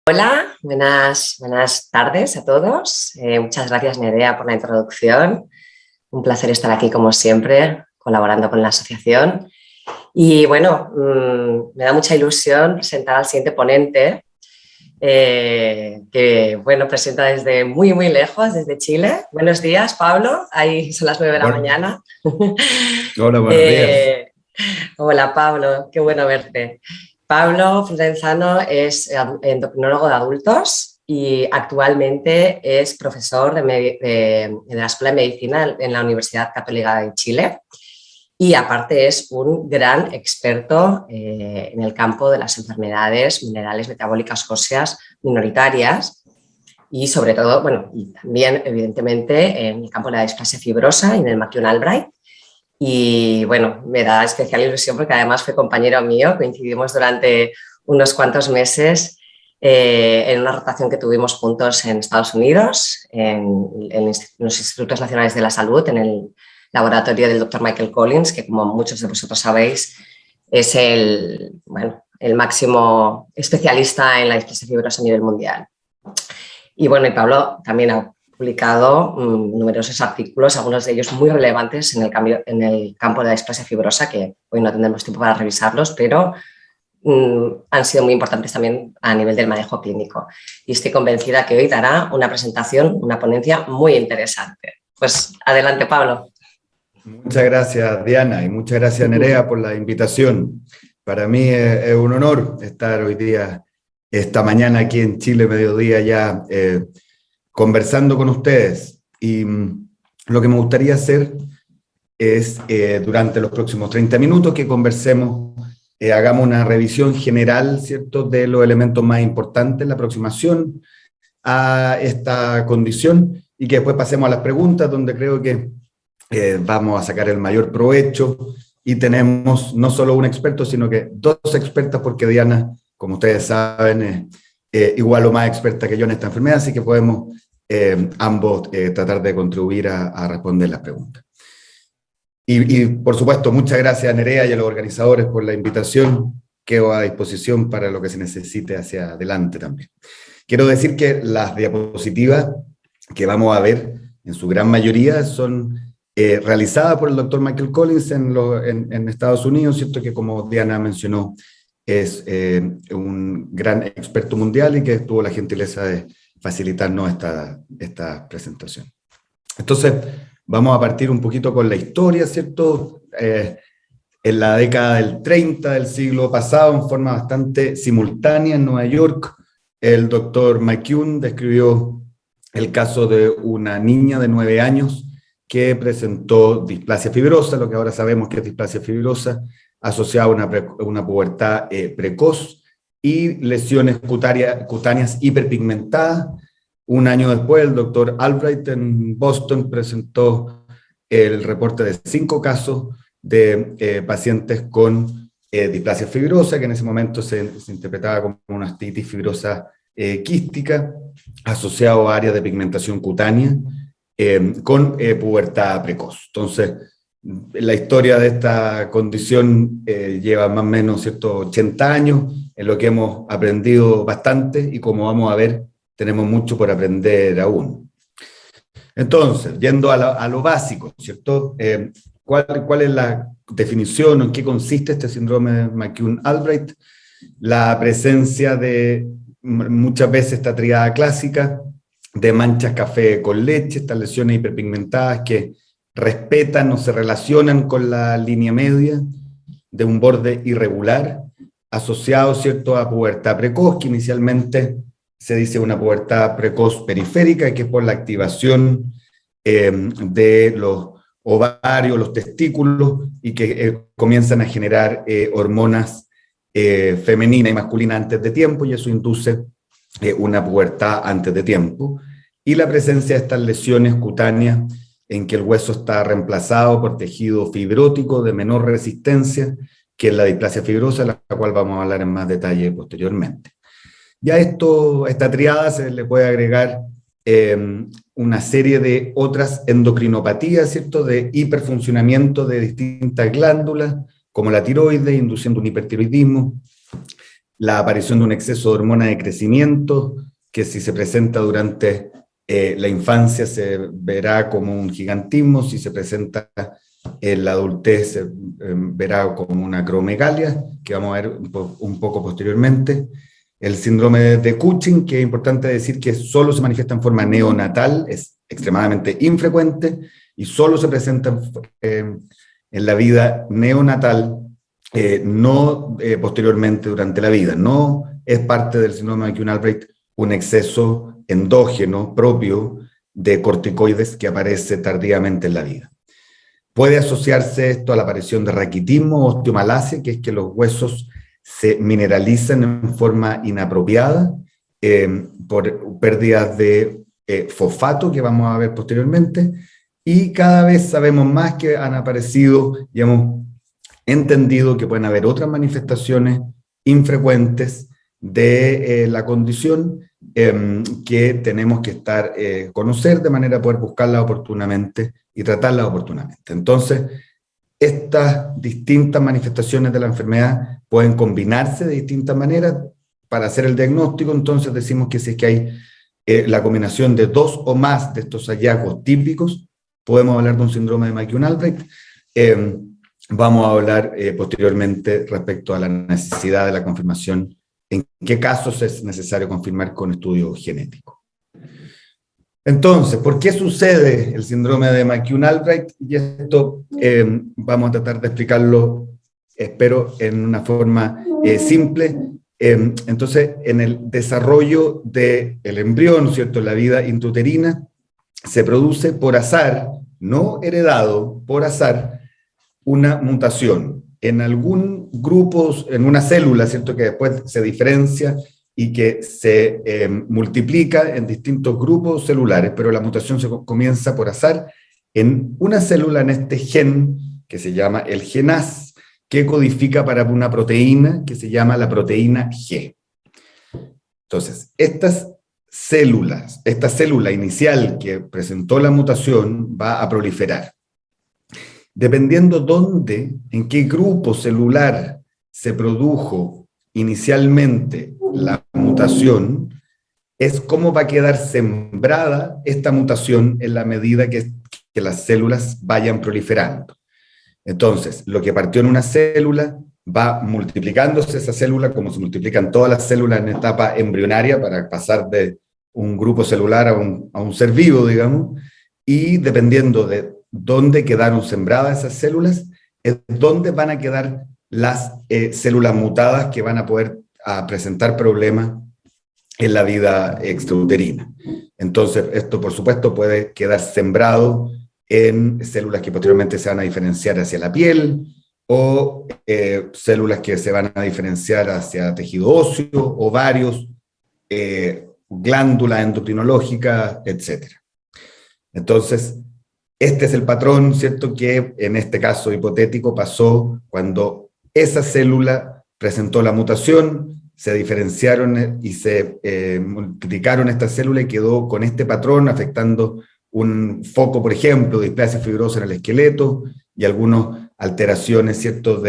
Hola, buenas tardes a todos. Muchas gracias, Nerea, por la introducción. Un placer estar aquí, como siempre, colaborando con la asociación. Y bueno, me da mucha ilusión presentar al siguiente ponente, que bueno, presenta desde muy lejos, desde Chile. Buenos días, Pablo. Ahí son las 9 de la Bueno, mañana. hola, buenos días. Eh, Hola, Pablo, qué bueno verte. Pablo Frenzano es endocrinólogo de adultos y actualmente es profesor de la Escuela de Medicina en la Universidad Católica de Chile, y aparte es un gran experto en el campo de las enfermedades minerales metabólicas óseas minoritarias y sobre todo, bueno, y también evidentemente en el campo de la displasia fibrosa y en el McCune-Albright. Y bueno, me da especial ilusión porque además fue compañero mío, coincidimos durante unos cuantos meses en una rotación que tuvimos juntos en Estados Unidos, en los Institutos Nacionales de la Salud, en el laboratorio del Dr. Michael Collins, que como muchos de vosotros sabéis es el máximo especialista en la displasia fibrosa a nivel mundial. Y bueno, y Pablo también ha publicado numerosos artículos, algunos de ellos muy relevantes en el campo de la displasia fibrosa, que hoy no tendremos tiempo para revisarlos, pero han sido muy importantes también a nivel del manejo clínico. Y estoy convencida que hoy dará una presentación, una ponencia muy interesante. Pues adelante, Pablo. Muchas gracias, Diana, y muchas gracias, Nerea, por la invitación. Para mí es un honor estar hoy día, esta mañana aquí en Chile, mediodía ya, conversando con ustedes. Y lo que me gustaría hacer es, durante los próximos 30 minutos, que conversemos, hagamos una revisión general, ¿cierto?, de los elementos más importantes, la aproximación a esta condición, y que después pasemos a las preguntas, donde creo que vamos a sacar el mayor provecho, y tenemos no solo un experto, sino que dos expertas, porque Diana, como ustedes saben, es igual o más experta que yo en esta enfermedad, así que podemos ambos tratar de contribuir a responder las preguntas. Y por supuesto, muchas gracias a Nerea y a los organizadores por la invitación. Quedo a disposición para lo que se necesite hacia adelante también. Quiero decir que las diapositivas que vamos a ver, en su gran mayoría, son realizada por el doctor Michael Collins en Estados Unidos, ¿cierto? Que como Diana mencionó, es un gran experto mundial y que tuvo la gentileza de facilitarnos esta presentación. Entonces, vamos a partir un poquito con la historia, ¿cierto? En la década del 30 del siglo pasado, en forma bastante simultánea en Nueva York, el doctor McCune describió el caso de una niña de 9 años que presentó displasia fibrosa, lo que ahora sabemos que es displasia fibrosa, asociada a una pubertad precoz y lesiones cutáneas hiperpigmentadas. Un año después, el doctor Albright en Boston presentó el reporte de 5 casos de pacientes con displasia fibrosa, que en ese momento se interpretaba como una ostitis fibrosa quística, asociado a áreas de pigmentación cutánea, con pubertad precoz. Entonces, la historia de esta condición lleva más o menos, ¿cierto?, 80 años, en lo que hemos aprendido bastante, y como vamos a ver, tenemos mucho por aprender aún. Entonces, yendo a lo básico, ¿cierto? ¿Cuál es la definición o en qué consiste este síndrome de McCune-Albright? La presencia de, muchas veces, esta triada clásica de manchas café con leche, estas lesiones hiperpigmentadas que respetan o se relacionan con la línea media, de un borde irregular, asociado, ¿cierto?, a pubertad precoz, que inicialmente se dice una pubertad precoz periférica, que es por la activación de los ovarios, los testículos, y que comienzan a generar hormonas femeninas y masculinas antes de tiempo, y eso induce una pubertad antes de tiempo. Y la presencia de estas lesiones cutáneas en que el hueso está reemplazado por tejido fibrótico de menor resistencia, que es la displasia fibrosa, la cual vamos a hablar en más detalle posteriormente. Ya esta triada se le puede agregar una serie de otras endocrinopatías, ¿cierto?, de hiperfuncionamiento de distintas glándulas, como la tiroides, induciendo un hipertiroidismo, la aparición de un exceso de hormona de crecimiento, que si se presenta durante la infancia se verá como un gigantismo, si se presenta en la adultez se verá como una acromegalia, que vamos a ver un poco posteriormente. El síndrome de Cushing, que es importante decir que solo se manifiesta en forma neonatal, es extremadamente infrecuente y solo se presenta en la vida neonatal, no posteriormente durante la vida. No es parte del síndrome de McCune-Albright un exceso endógeno propio de corticoides que aparece tardíamente en la vida. Puede asociarse esto a la aparición de raquitismo o osteomalacia, que es que los huesos se mineralizan en forma inapropiada por pérdidas de fosfato, que vamos a ver posteriormente, y cada vez sabemos más que han aparecido y hemos entendido que pueden haber otras manifestaciones infrecuentes de la condición que tenemos que conocer de manera a poder buscarla oportunamente y tratarla oportunamente. Entonces, estas distintas manifestaciones de la enfermedad pueden combinarse de distintas maneras para hacer el diagnóstico. Entonces decimos que si es que hay la combinación de dos o más de estos hallazgos típicos, podemos hablar de un síndrome de McCune-Albright. Vamos a hablar posteriormente respecto a la necesidad de la confirmación, en qué casos es necesario confirmar con estudio genético. Entonces, ¿por qué sucede el síndrome de McCune-Albright? Y esto vamos a tratar de explicarlo, espero, en una forma simple. Entonces, en el desarrollo del embrión, ¿cierto?, en la vida intrauterina, se produce por azar, no heredado, por azar, una mutación en algún grupo, en una célula, ¿cierto?, que después se diferencia y que se multiplica en distintos grupos celulares, pero la mutación se comienza por azar en una célula, en este gen que se llama el GNAS, que codifica para una proteína que se llama la proteína G. Entonces, esta célula inicial que presentó la mutación va a proliferar. Dependiendo dónde, en qué grupo celular se produjo inicialmente la mutación, es cómo va a quedar sembrada esta mutación en la medida que las células vayan proliferando. Entonces, lo que partió en una célula va multiplicándose esa célula como se multiplican todas las células en etapa embrionaria para pasar de un grupo celular a un ser vivo, digamos, y dependiendo de dónde quedaron sembradas esas células, es dónde van a quedar las células mutadas que van a poder presentar problemas en la vida extrauterina. Entonces, esto por supuesto puede quedar sembrado en células que posteriormente se van a diferenciar hacia la piel, o células que se van a diferenciar hacia tejido óseo, ovarios, glándulas endocrinológicas, etc. Entonces, este es el patrón, ¿cierto?, que en este caso hipotético pasó cuando esa célula presentó la mutación, se diferenciaron y se multiplicaron estas células y quedó con este patrón afectando un foco, por ejemplo, de displasia fibrosa en el esqueleto y algunas alteraciones, ¿cierto?,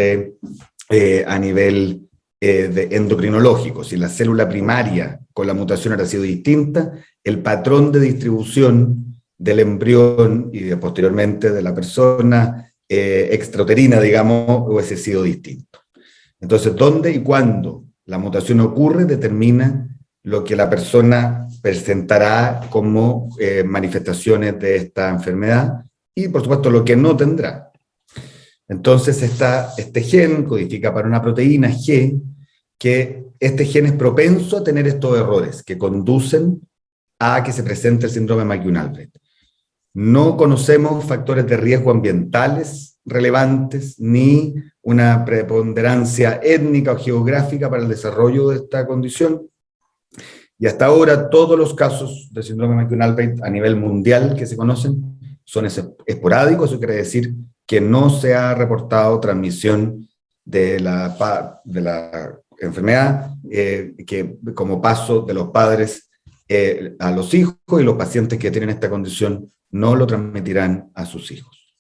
a nivel de endocrinológico. Si la célula primaria con la mutación hubiera sido distinta, el patrón de distribución del embrión y posteriormente de la persona extrauterina, digamos, hubiese sido distinto. Entonces, ¿dónde y cuándo la mutación ocurre? Determina lo que la persona presentará como manifestaciones de esta enfermedad y, por supuesto, lo que no tendrá. Entonces, este gen codifica para una proteína G, que este gen es propenso a tener estos errores que conducen a que se presente el síndrome de McCune-Albright. No conocemos factores de riesgo ambientales relevantes, ni una preponderancia étnica o geográfica para el desarrollo de esta condición. Y hasta ahora todos los casos de síndrome de McCune-Albright a nivel mundial que se conocen son esporádicos. Eso quiere decir que no se ha reportado transmisión de la enfermedad que como paso de los padres a los hijos, y los pacientes que tienen esta condición no lo transmitirán a sus hijos.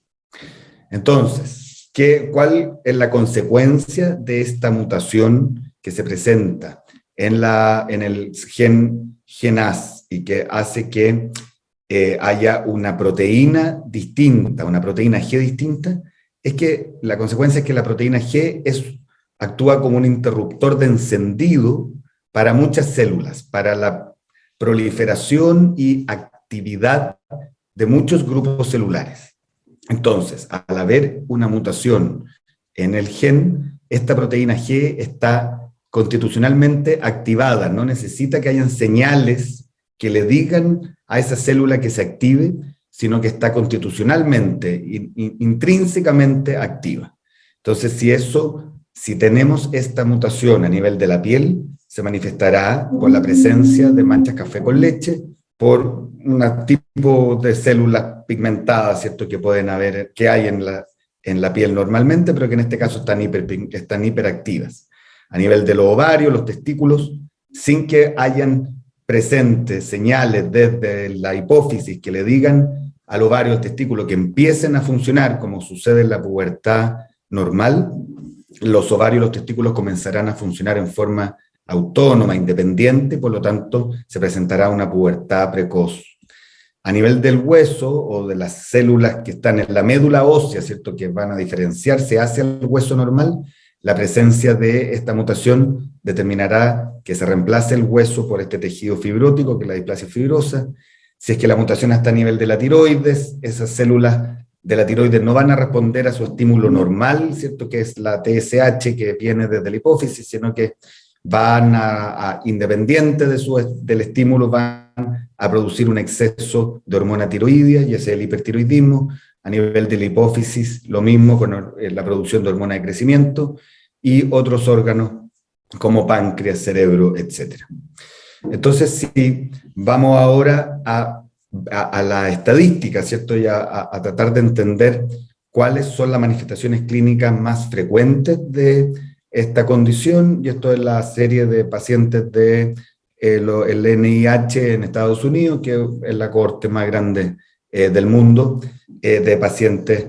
Entonces, ¿cuál es la consecuencia de esta mutación que se presenta en el GenAs y que hace que haya una proteína distinta, una proteína G distinta, es que la consecuencia es que la proteína G actúa como un interruptor de encendido para muchas células, para la proliferación y actividad de muchos grupos celulares. Entonces, al haber una mutación en el gen, esta proteína G está constitucionalmente activada, no necesita que hayan señales que le digan a esa célula que se active, sino que está constitucionalmente, intrínsecamente activa. Entonces, si tenemos esta mutación a nivel de la piel, se manifestará por la presencia de manchas café con leche, por un tipo de células pigmentadas, ¿cierto?, que hay en la piel normalmente, pero que en este caso están hiperactivas. A nivel de los ovarios, los testículos, sin que hayan presentes señales desde la hipófisis que le digan al ovario o al testículo que empiecen a funcionar como sucede en la pubertad normal, los ovarios y los testículos comenzarán a funcionar en forma autónoma, independiente, por lo tanto se presentará una pubertad precoz. A nivel del hueso o de las células que están en la médula ósea, ¿cierto?, que van a diferenciarse hacia el hueso normal, la presencia de esta mutación determinará que se reemplace el hueso por este tejido fibrótico, que es la displasia fibrosa. Si es que la mutación está a nivel de la tiroides, esas células de la tiroides no van a responder a su estímulo normal, ¿cierto?, que es la TSH que viene desde la hipófisis, sino que van independiente del estímulo, van a producir un exceso de hormona tiroidea, y ese es el hipertiroidismo. A nivel de la hipófisis, lo mismo con la producción de hormona de crecimiento, y otros órganos como páncreas, cerebro, etc. Entonces, si vamos ahora a la estadística, ¿cierto?, y a tratar de entender cuáles son las manifestaciones clínicas más frecuentes de esta condición, y esto es la serie de pacientes de el NIH en Estados Unidos, que es la cohorte más grande del mundo de pacientes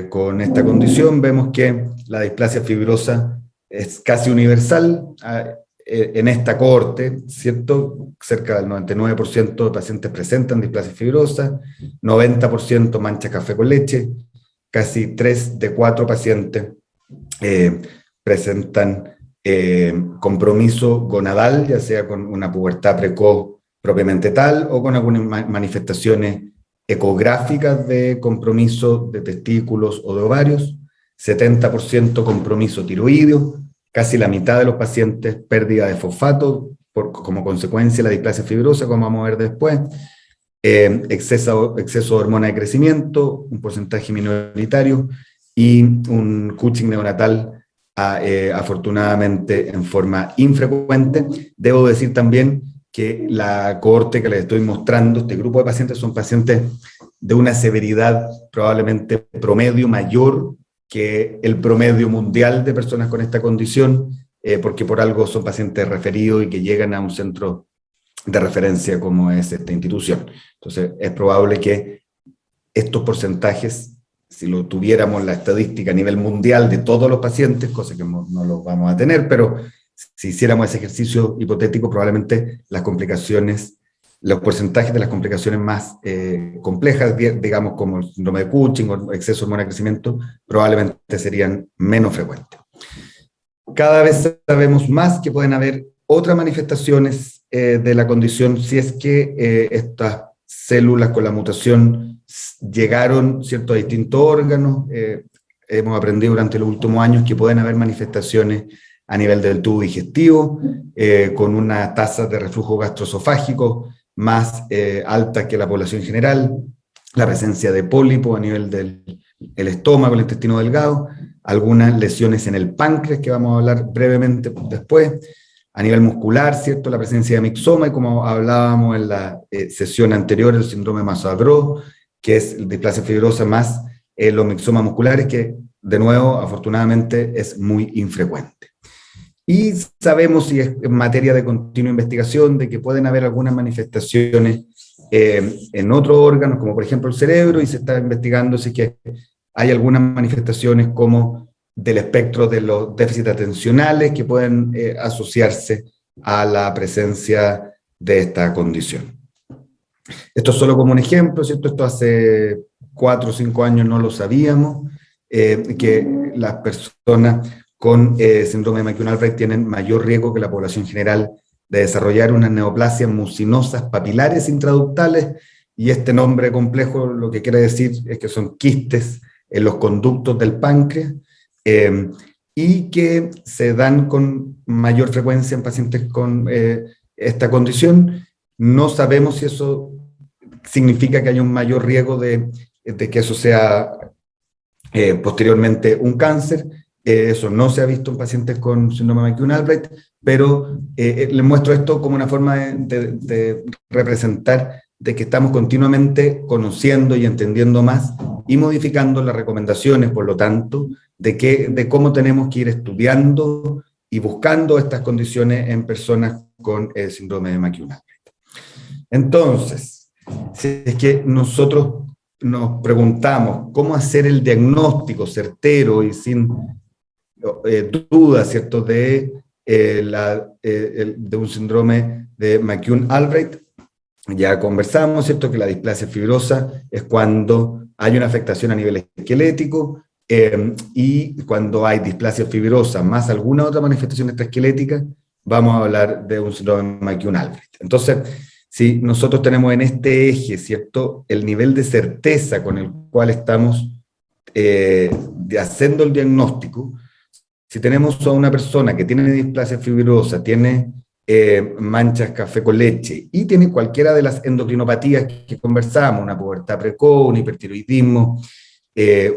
con esta condición. Vemos que la displasia fibrosa es casi universal en esta cohorte, ¿cierto? Cerca del 99% de pacientes presentan displasia fibrosa, 90% mancha café con leche, casi 3 de 4 pacientes presentan compromiso gonadal, ya sea con una pubertad precoz propiamente tal, o con algunas manifestaciones ecográficas de compromiso de testículos o de ovarios, 70% compromiso tiroideo, casi la mitad de los pacientes pérdida de fosfato como consecuencia de la displasia fibrosa, como vamos a ver después, exceso de hormona de crecimiento, un porcentaje minoritario, y un Cushing neonatal afortunadamente en forma infrecuente. Debo decir también que la cohorte que les estoy mostrando, este grupo de pacientes, son pacientes de una severidad probablemente promedio mayor que el promedio mundial de personas con esta condición, porque por algo son pacientes referidos y que llegan a un centro de referencia como es esta institución. Entonces es probable que estos porcentajes, si lo tuviéramos la estadística a nivel mundial de todos los pacientes, cosa que no lo vamos a tener, pero si hiciéramos ese ejercicio hipotético, probablemente las complicaciones, los porcentajes de las complicaciones más complejas, digamos como el síndrome de Cushing o exceso de hormona de crecimiento, probablemente serían menos frecuentes. Cada vez sabemos más que pueden haber otras manifestaciones de la condición si es que estas células con la mutación llegaron, ¿cierto?, a distintos órganos. Hemos aprendido durante los últimos años que pueden haber manifestaciones a nivel del tubo digestivo, con una tasa de reflujo gastroesofágico más alta que la población en general, la presencia de pólipos a nivel del estómago, el intestino delgado, algunas lesiones en el páncreas, que vamos a hablar brevemente después, a nivel muscular, ¿cierto?, la presencia de mixoma, y como hablábamos en la sesión anterior, el síndrome de Maslow, que es la displasia fibrosa más los mixomas musculares, que de nuevo, afortunadamente, es muy infrecuente. Y sabemos, y es en materia de continua investigación, de que pueden haber algunas manifestaciones en otros órganos, como por ejemplo el cerebro, y se está investigando si que hay algunas manifestaciones como del espectro de los déficits atencionales que pueden asociarse a la presencia de esta condición. Esto es solo como un ejemplo, ¿cierto? Esto hace 4 o 5 años no lo sabíamos, que las personas con síndrome de McCune-Albright tienen mayor riesgo que la población general de desarrollar unas neoplasias mucinosas papilares intraductales, y este nombre complejo lo que quiere decir es que son quistes en los conductos del páncreas, y que se dan con mayor frecuencia en pacientes con esta condición. No sabemos si eso significa que haya un mayor riesgo de que eso sea posteriormente un cáncer. Eso no se ha visto en pacientes con síndrome de McCune-Albright, pero les muestro esto como una forma de representar de que estamos continuamente conociendo y entendiendo más y modificando las recomendaciones, por lo tanto, de cómo tenemos que ir estudiando y buscando estas condiciones en personas con síndrome de McCune-Albright. Entonces, si es que nosotros nos preguntamos cómo hacer el diagnóstico certero y sin duda, ¿cierto?, de un síndrome de McCune-Albright, ya conversamos, ¿cierto?, que la displasia fibrosa es cuando hay una afectación a nivel esquelético, y cuando hay displasia fibrosa más alguna otra manifestación extraesquelética, vamos a hablar de un síndrome de McCune-Albright. Entonces, si nosotros tenemos en este eje, ¿cierto?, el nivel de certeza con el cual estamos haciendo el diagnóstico, si tenemos a una persona que tiene displasia fibrosa, tiene manchas café con leche y tiene cualquiera de las endocrinopatías que conversamos, una pubertad precoz, un hipertiroidismo,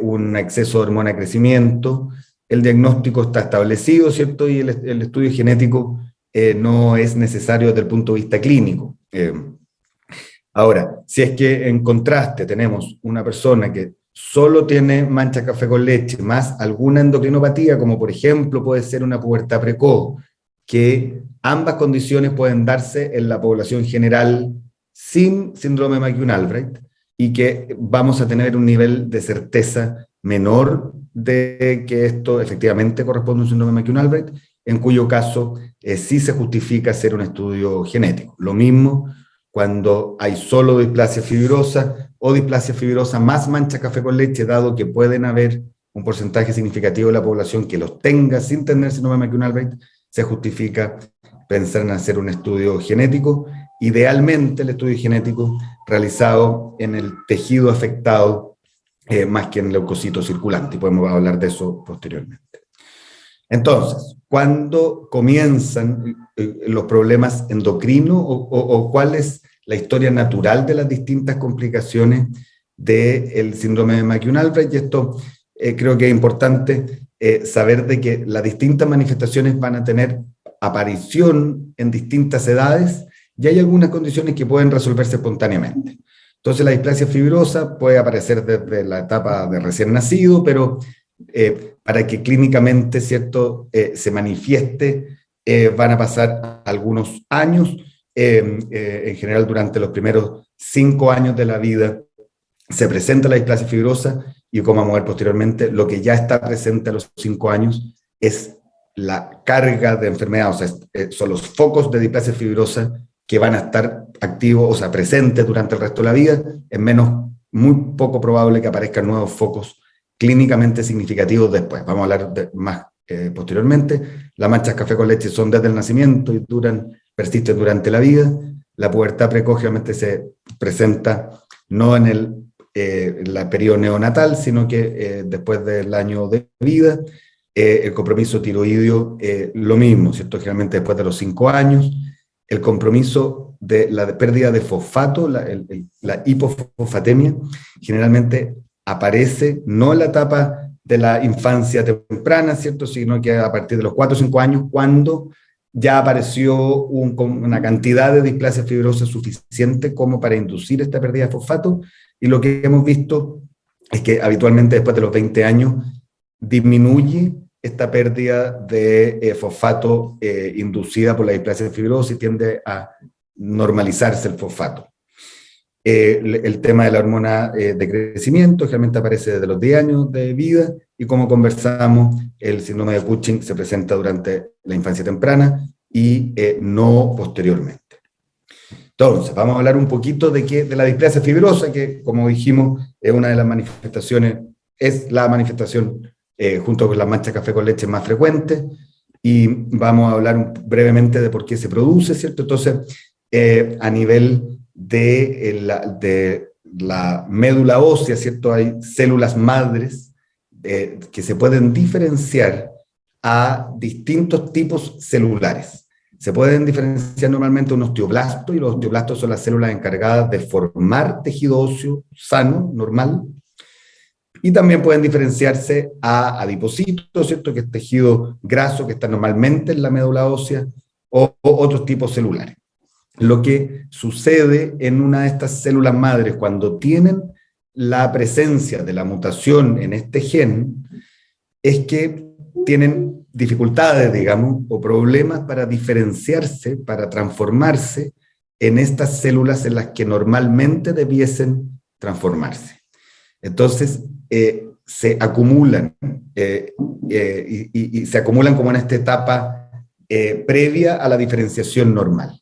un exceso de hormona de crecimiento, el diagnóstico está establecido, ¿cierto? Y el estudio genético no es necesario desde el punto de vista clínico. Ahora, si es que en contraste tenemos una persona que solo tiene mancha café con leche, más alguna endocrinopatía, como por ejemplo puede ser una pubertad precoz, que ambas condiciones pueden darse en la población general sin síndrome de McCune-Albright, y que vamos a tener un nivel de certeza menor de que esto efectivamente corresponde a un síndrome de McCune-Albright, en cuyo caso sí se justifica hacer un estudio genético. Lo mismo cuando hay solo displasia fibrosa o displasia fibrosa más mancha café con leche, dado que pueden haber un porcentaje significativo de la población que los tenga sin tener síndrome de McCune-Albright, se justifica pensar en hacer un estudio genético, idealmente el estudio genético realizado en el tejido afectado más que en leucocitos circulantes, y podemos hablar de eso posteriormente. Entonces, ¿cuándo comienzan los problemas endocrinos o cuál es la historia natural de las distintas complicaciones del síndrome de McCune-Albright? Y esto creo que es importante saber de que las distintas manifestaciones van a tener aparición en distintas edades, y hay algunas condiciones que pueden resolverse espontáneamente. Entonces la displasia fibrosa puede aparecer desde la etapa de recién nacido, pero para que clínicamente, ¿cierto?, se manifieste, van a pasar algunos años. En general, durante los primeros 5 años de la vida se presenta la displasia fibrosa, y como vamos a ver posteriormente, lo que ya está presente a los 5 años es la carga de enfermedad, o sea, son los focos de displasia fibrosa que van a estar activos, o sea, presentes durante el resto de la vida. Es muy poco probable que aparezcan nuevos focos clínicamente significativos después. Vamos a hablar más posteriormente. Las manchas café con leche son desde el nacimiento y persisten durante la vida. La pubertad precoz generalmente se presenta no en el periodo neonatal, sino que después del año de vida. El compromiso tiroideo, lo mismo, ¿cierto? Generalmente después de los 5 años. El compromiso de la pérdida de fosfato, la hipofosfatemia, generalmente aparece no en la etapa de la infancia temprana, ¿cierto?, sino que a partir de los 4 o 5 años, cuando ya apareció una cantidad de displasia fibrosa suficiente como para inducir esta pérdida de fosfato, y lo que hemos visto es que habitualmente después de los 20 años disminuye esta pérdida de fosfato inducida por la displasia fibrosa y tiende a normalizarse el fosfato. el tema de la hormona de crecimiento, generalmente aparece desde los 10 años de vida, y como conversamos, el síndrome de Cushing se presenta durante la infancia temprana y no posteriormente. Entonces, vamos a hablar un poquito de la displasia fibrosa, que como dijimos, es una de las manifestaciones, es la manifestación junto con las manchas de café con leche más frecuente, y vamos a hablar brevemente de por qué se produce, ¿cierto? Entonces, a nivel de la médula ósea, ¿cierto? Hay células madres que se pueden diferenciar a distintos tipos celulares. Se pueden diferenciar normalmente un osteoblasto, y los osteoblastos son las células encargadas de formar tejido óseo sano, normal, y también pueden diferenciarse a adipocitos, ¿cierto? Que es tejido graso que está normalmente en la médula ósea, o otros tipos celulares. Lo que sucede en una de estas células madres cuando tienen la presencia de la mutación en este gen es que tienen dificultades, digamos, o problemas para diferenciarse, para transformarse en estas células en las que normalmente debiesen transformarse. Entonces, se acumulan y se acumulan como en esta etapa previa a la diferenciación normal.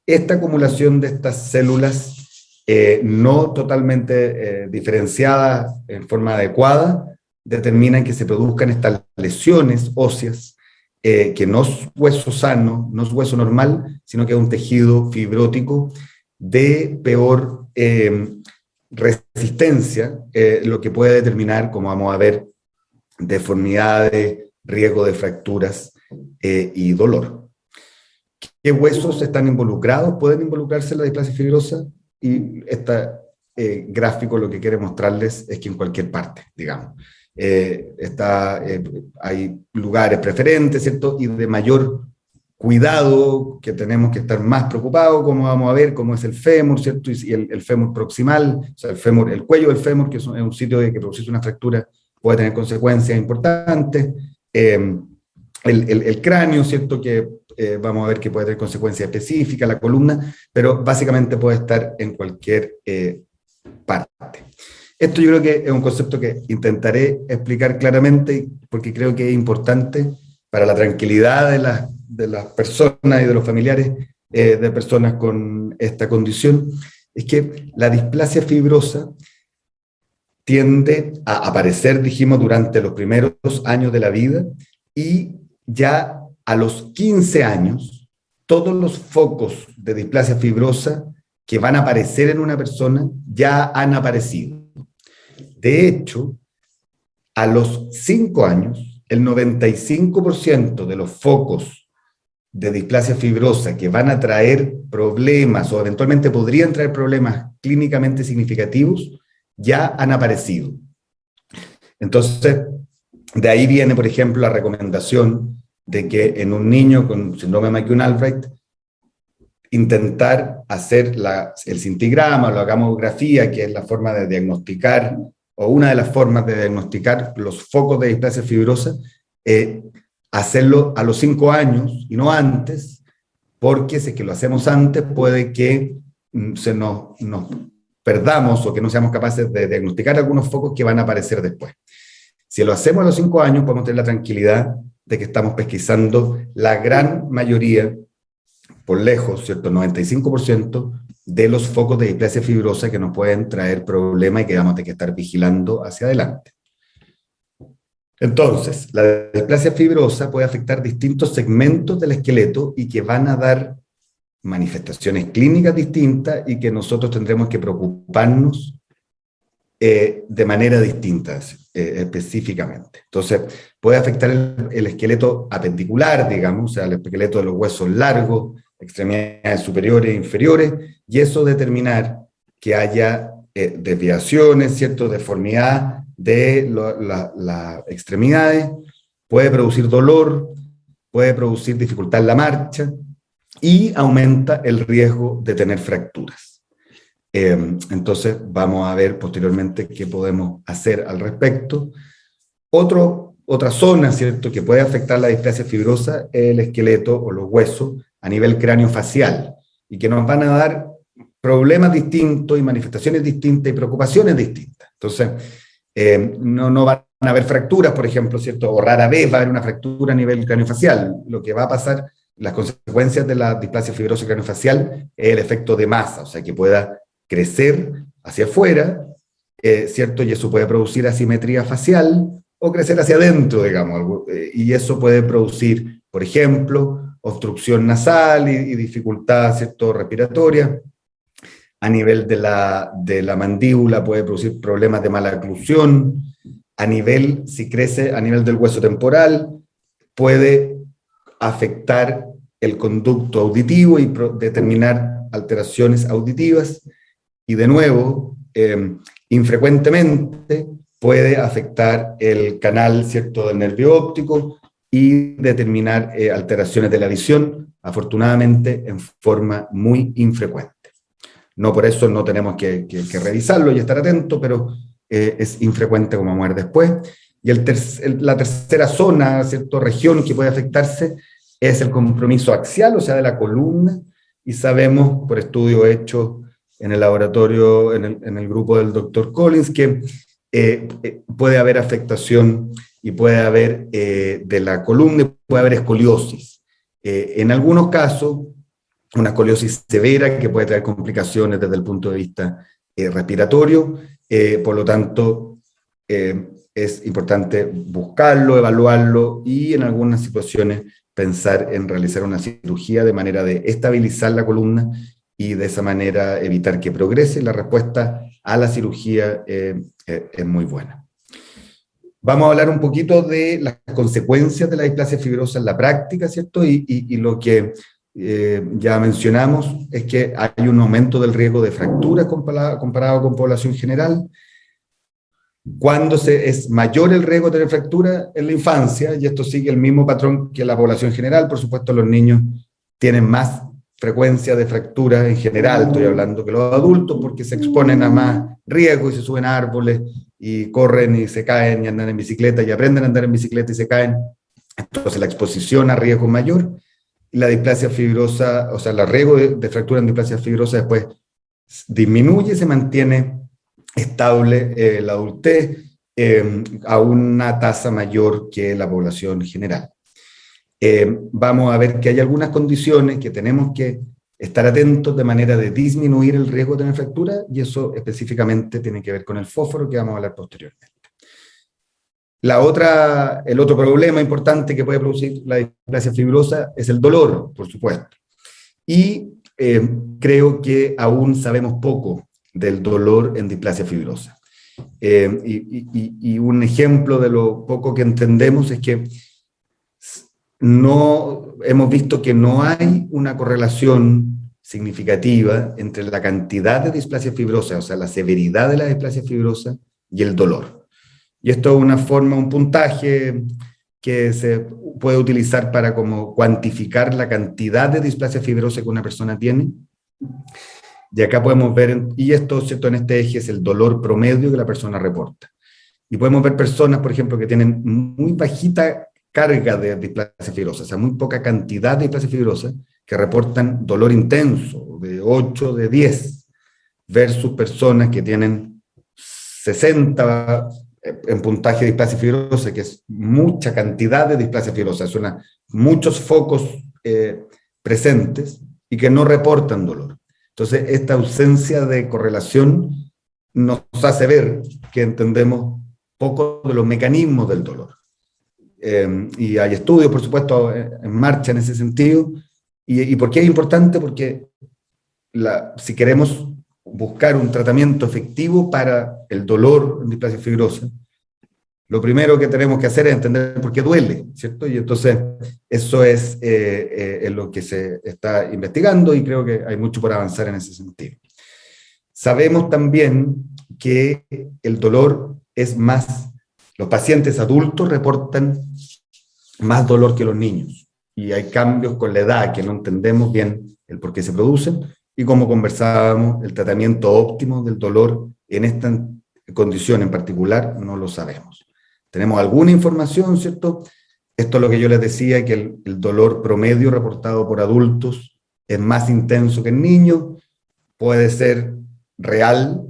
Esta acumulación de estas células no totalmente diferenciadas en forma adecuada determina que se produzcan estas lesiones óseas, que no es hueso sano, no es hueso normal, sino que es un tejido fibrótico de peor resistencia, lo que puede determinar, como vamos a ver, deformidades, riesgo de fracturas y dolor. ¿Qué huesos están involucrados? ¿Pueden involucrarse en la displasia fibrosa? Y este gráfico lo que quiere mostrarles es que en cualquier parte, digamos. Hay lugares preferentes, ¿cierto? Y de mayor cuidado, que tenemos que estar más preocupados, como vamos a ver, como es el fémur, ¿cierto? Y el fémur proximal, o sea, el cuello del fémur, que es un sitio de que producirse una fractura puede tener consecuencias importantes. El cráneo, ¿cierto? Que vamos a ver que puede tener consecuencias específicas, la columna, pero básicamente puede estar en cualquier parte. Esto yo creo que es un concepto que intentaré explicar claramente, porque creo que es importante para la tranquilidad de las personas y de los familiares de personas con esta condición. Es que la displasia fibrosa tiende a aparecer, dijimos, durante los primeros años de la vida, y ya a los 15 años, todos los focos de displasia fibrosa que van a aparecer en una persona ya han aparecido. De hecho, a los 5 años, el 95% de los focos de displasia fibrosa que van a traer problemas o eventualmente podrían traer problemas clínicamente significativos ya han aparecido. Entonces, de ahí viene, por ejemplo, la recomendación de que en un niño con síndrome de McCune-Albright intentar hacer el cintigrama o la gamografía, que es la forma de diagnosticar, o una de las formas de diagnosticar los focos de displasia fibrosa, hacerlo a los 5 años y no antes, porque si es que lo hacemos antes puede que nos perdamos o que no seamos capaces de diagnosticar algunos focos que van a aparecer después. Si lo hacemos a los 5 años, podemos tener la tranquilidad de que estamos pesquisando la gran mayoría, por lejos, ¿cierto? 95% de los focos de displasia fibrosa que nos pueden traer problemas y que vamos a tener que estar vigilando hacia adelante. Entonces, la displasia fibrosa puede afectar distintos segmentos del esqueleto y que van a dar manifestaciones clínicas distintas y que nosotros tendremos que preocuparnos de manera distinta, específicamente. Entonces, puede afectar el esqueleto apendicular, digamos, o sea, el esqueleto de los huesos largos, extremidades superiores e inferiores, y eso determinar que haya desviaciones, ¿cierto? Deformidad de las extremidades, puede producir dolor, puede producir dificultad en la marcha, y aumenta el riesgo de tener fracturas. Entonces vamos a ver posteriormente qué podemos hacer al respecto. Otra zona, ¿cierto?, que puede afectar la displasia fibrosa es el esqueleto o los huesos a nivel cráneo-facial, y que nos van a dar problemas distintos y manifestaciones distintas y preocupaciones distintas. Entonces, no van a haber fracturas, por ejemplo, ¿cierto? O rara vez va a haber una fractura a nivel craneofacial. Lo que va a pasar, las consecuencias de la displasia fibrosa craneofacial es el efecto de masa, o sea, que pueda crecer hacia afuera, ¿cierto? Y eso puede producir asimetría facial o crecer hacia adentro, digamos, y eso puede producir, por ejemplo, obstrucción nasal y dificultad, ¿cierto?, respiratoria. A nivel de la mandíbula puede producir problemas de mala oclusión. A nivel, si crece a nivel del hueso temporal, puede afectar el conducto auditivo y determinar alteraciones auditivas. Y de nuevo, infrecuentemente puede afectar el canal, ¿cierto?, del nervio óptico y determinar alteraciones de la visión, afortunadamente en forma muy infrecuente. No por eso no tenemos que revisarlo y estar atentos, pero es infrecuente como vamos a ver después. Y la tercera zona, ¿cierto?, región que puede afectarse es el compromiso axial, o sea, de la columna, y sabemos por estudios hechos en el laboratorio, en el grupo del doctor Collins, que puede haber afectación y puede haber de la columna, puede haber escoliosis. En algunos casos, una escoliosis severa que puede traer complicaciones desde el punto de vista respiratorio, por lo tanto, es importante buscarlo, evaluarlo y en algunas situaciones pensar en realizar una cirugía de manera de estabilizar la columna y de esa manera evitar que progrese. La respuesta a la cirugía es muy buena. Vamos a hablar un poquito de las consecuencias de la displasia fibrosa en la práctica, ¿cierto? Y lo que ya mencionamos es que hay un aumento del riesgo de fracturas comparado con población general. Cuando es mayor el riesgo de tener fractura en la infancia, y esto sigue el mismo patrón que la población general, por supuesto los niños tienen más frecuencia de fracturas en general, estoy hablando que los adultos, porque se exponen a más riesgo y se suben a árboles y corren y se caen y andan en bicicleta y aprenden a andar en bicicleta y se caen. Entonces la exposición a riesgo es mayor y la displasia fibrosa, o sea, el riesgo de fractura en displasia fibrosa después disminuye, se mantiene estable la adultez a una tasa mayor que la población general. Vamos a ver que hay algunas condiciones que tenemos que estar atentos de manera de disminuir el riesgo de tener fractura, y eso específicamente tiene que ver con el fósforo, que vamos a hablar posteriormente. El otro problema importante que puede producir la displasia fibrosa es el dolor, por supuesto. Y creo que aún sabemos poco del dolor en displasia fibrosa. Y un ejemplo de lo poco que entendemos es que hemos visto que no hay una correlación significativa entre la cantidad de displasia fibrosa, o sea, la severidad de la displasia fibrosa y el dolor. Y esto es una forma, un puntaje que se puede utilizar para como cuantificar la cantidad de displasia fibrosa que una persona tiene. Y acá podemos ver, y esto, ¿cierto?, en este eje es el dolor promedio que la persona reporta. Y podemos ver personas, por ejemplo, que tienen muy bajita carga de displasia fibrosa, o sea, muy poca cantidad de displasia fibrosa, que reportan dolor intenso, de 8, de 10, versus personas que tienen 60 en puntaje de displasia fibrosa, que es mucha cantidad de displasia fibrosa, son muchos focos presentes y que no reportan dolor. Entonces, esta ausencia de correlación nos hace ver que entendemos poco de los mecanismos del dolor. Y hay estudios, por supuesto, en marcha en ese sentido. ¿Y por qué es importante? Porque si queremos buscar un tratamiento efectivo para el dolor en displasia fibrosa, lo primero que tenemos que hacer es entender por qué duele, ¿cierto? Y entonces eso es lo que se está investigando y creo que hay mucho por avanzar en ese sentido. Sabemos también que el dolor es más, los pacientes adultos reportan más dolor que los niños, y hay cambios con la edad que no entendemos bien el por qué se producen, y como conversábamos, el tratamiento óptimo del dolor en esta condición en particular no lo sabemos. Tenemos alguna información, ¿cierto? Esto es lo que yo les decía, que el dolor promedio reportado por adultos es más intenso que en niños, puede ser real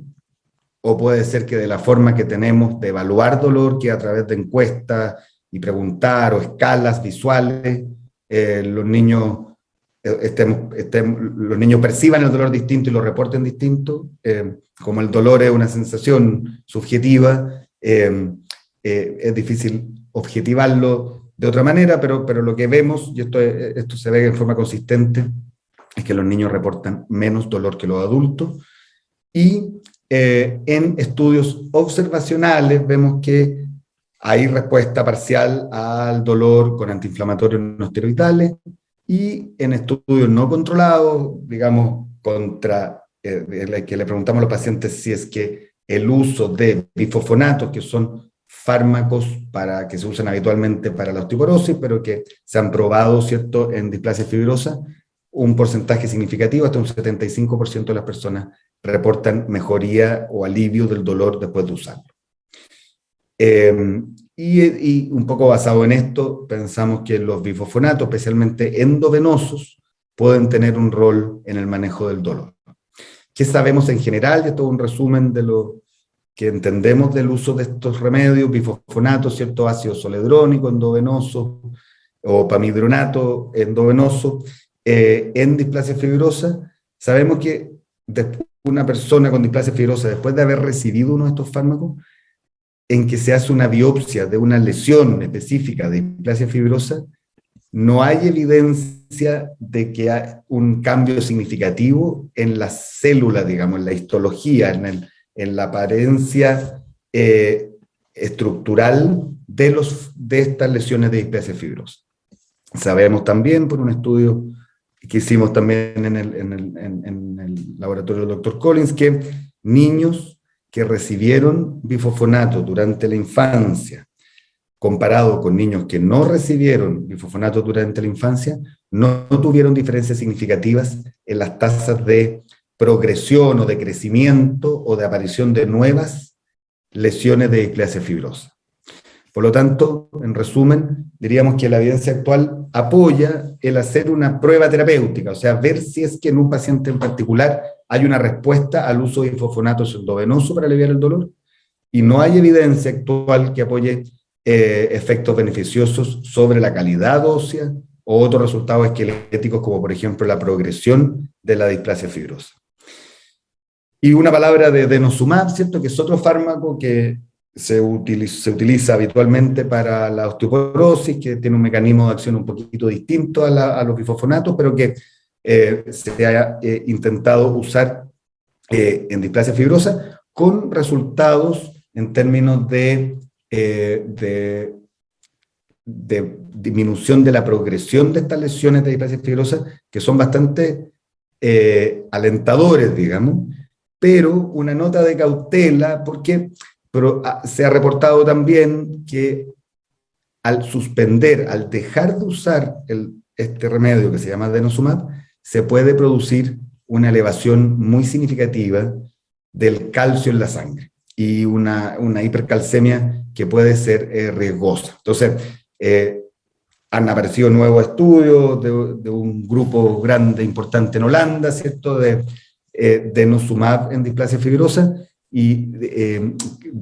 o puede ser que de la forma que tenemos de evaluar dolor, que a través de encuestas y preguntar o escalas visuales, los niños, los niños perciban el dolor distinto y lo reporten distinto, como el dolor es una sensación subjetiva, es difícil objetivarlo de otra manera, pero lo que vemos, y esto se ve en forma consistente, es que los niños reportan menos dolor que los adultos, y en estudios observacionales vemos que hay respuesta parcial al dolor con antiinflamatorios no esteroidales, y en estudios no controlados, digamos, que le preguntamos a los pacientes si es que el uso de bifosfonatos, que son fármacos que se usan habitualmente para la osteoporosis, pero que se han probado, ¿cierto?, en displasia fibrosa, un porcentaje significativo, hasta un 75% de las personas reportan mejoría o alivio del dolor después de usarlo. Y un poco basado en esto, pensamos que los bifosfonatos, especialmente endovenosos, pueden tener un rol en el manejo del dolor. ¿Qué sabemos en general? Y esto es un resumen de lo que entendemos del uso de estos remedios, bifosfonatos, ¿cierto? Ácido zoledrónico endovenoso o pamidronato endovenoso, en displasia fibrosa. Sabemos que una persona con displasia fibrosa, después de haber recibido uno de estos fármacos, en que se hace una biopsia de una lesión específica de displasia fibrosa, no hay evidencia de que haya un cambio significativo en las células, digamos, en la histología, en la apariencia estructural de estas lesiones de displasia fibrosa. Sabemos también, por un estudio que hicimos también en el laboratorio del Dr. Collins, que niños que recibieron bifosfonato durante la infancia, comparado con niños que no recibieron bifosfonato durante la infancia, no tuvieron diferencias significativas en las tasas de progresión o de crecimiento o de aparición de nuevas lesiones de displasia fibrosa. Por lo tanto, en resumen, diríamos que la evidencia actual apoya el hacer una prueba terapéutica, o sea, ver si es que en un paciente en particular hay una respuesta al uso de bifosfonatos endovenoso para aliviar el dolor, y no hay evidencia actual que apoye efectos beneficiosos sobre la calidad ósea o otros resultados esqueléticos, como por ejemplo la progresión de la displasia fibrosa. Y una palabra de denosumab, ¿cierto?, que es otro fármaco que se utiliza habitualmente para la osteoporosis, que tiene un mecanismo de acción un poquito distinto a los bifosfonatos, pero que se ha intentado usar en displasia fibrosa con resultados en términos de disminución de la progresión de estas lesiones de displasia fibrosa, que son bastante alentadores, digamos, pero una nota de cautela, porque se ha reportado también que al dejar de usar este remedio que se llama denosumab, se puede producir una elevación muy significativa del calcio en la sangre y una hipercalcemia que puede ser riesgosa. Entonces, han aparecido nuevos estudios de un grupo grande, importante en Holanda, ¿cierto?, de denosumab en displasia fibrosa, y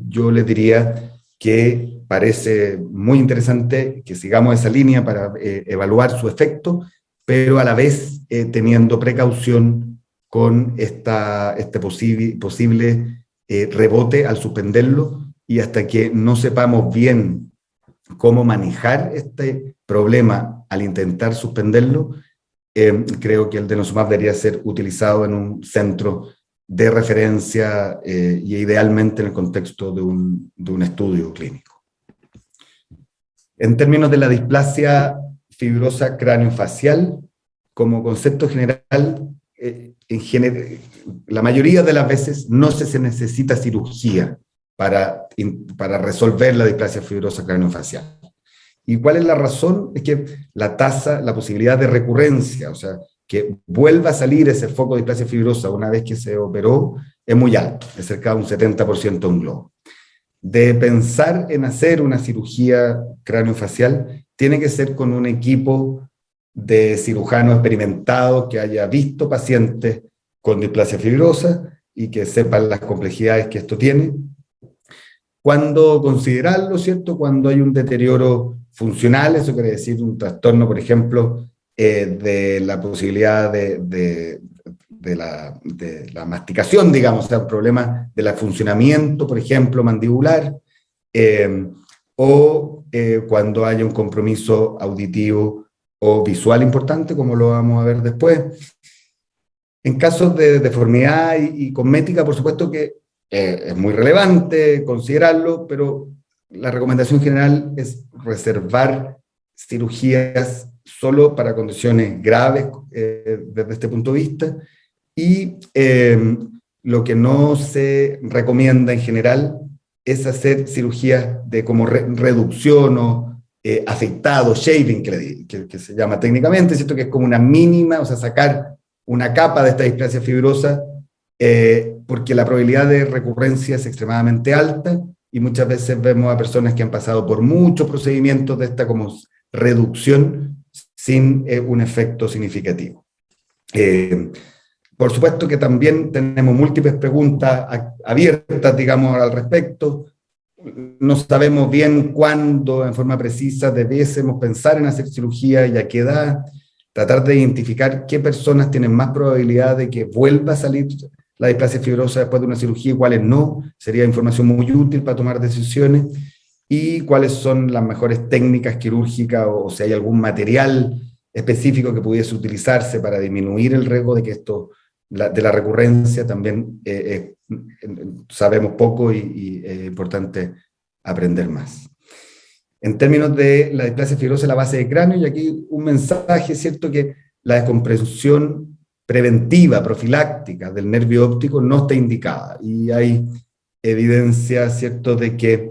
yo les diría que parece muy interesante que sigamos esa línea para evaluar su efecto, pero a la vez teniendo precaución con este posible rebote al suspenderlo, y hasta que no sepamos bien cómo manejar este problema al intentar suspenderlo, creo que el denosumab debería ser utilizado en un centro de referencia y idealmente en el contexto de un estudio clínico. En términos de la displasia fibrosa craneofacial, como concepto general, la mayoría de las veces no se necesita cirugía para resolver la displasia fibrosa craneofacial. ¿Y cuál es la razón? Es que la posibilidad de recurrencia, o sea, que vuelva a salir ese foco de displasia fibrosa una vez que se operó, es muy alto, es cerca de un 70% de un globo. De pensar en hacer una cirugía craneofacial, tiene que ser con un equipo de cirujanos experimentados que haya visto pacientes con displasia fibrosa y que sepan las complejidades que esto tiene. ¿Cuándo considerarlo, cierto? Cuando hay un deterioro funcional, eso quiere decir un trastorno, por ejemplo, de la posibilidad de la masticación, digamos, o sea, un problema del funcionamiento, por ejemplo, mandibular, o cuando haya un compromiso auditivo o visual importante, como lo vamos a ver después. En casos de deformidad y cosmética, por supuesto que es muy relevante considerarlo, pero la recomendación general es reservar cirugías solo para condiciones graves desde este punto de vista, y lo que no se recomienda en general es hacer cirugías de como reducción o afectado, shaving, que se llama técnicamente, ¿cierto? Que es como una mínima, o sea, sacar una capa de esta displasia fibrosa, porque la probabilidad de recurrencia es extremadamente alta, y muchas veces vemos a personas que han pasado por muchos procedimientos de esta como reducción sin un efecto significativo. Por supuesto que también tenemos múltiples preguntas abiertas, digamos, al respecto. No sabemos bien cuándo, en forma precisa, debiésemos pensar en hacer cirugía y a qué edad. Tratar de identificar qué personas tienen más probabilidad de que vuelva a salir la displasia fibrosa después de una cirugía y cuáles no. Sería información muy útil para tomar decisiones. Y cuáles son las mejores técnicas quirúrgicas, o si hay algún material específico que pudiese utilizarse para disminuir el riesgo de que esto, de la recurrencia. También sabemos poco y es importante aprender más. En términos de la displasia fibrosa en la base del cráneo, y aquí un mensaje, ¿cierto? Que la descompresión preventiva, profiláctica del nervio óptico no está indicada, y hay evidencia, ¿cierto?, de que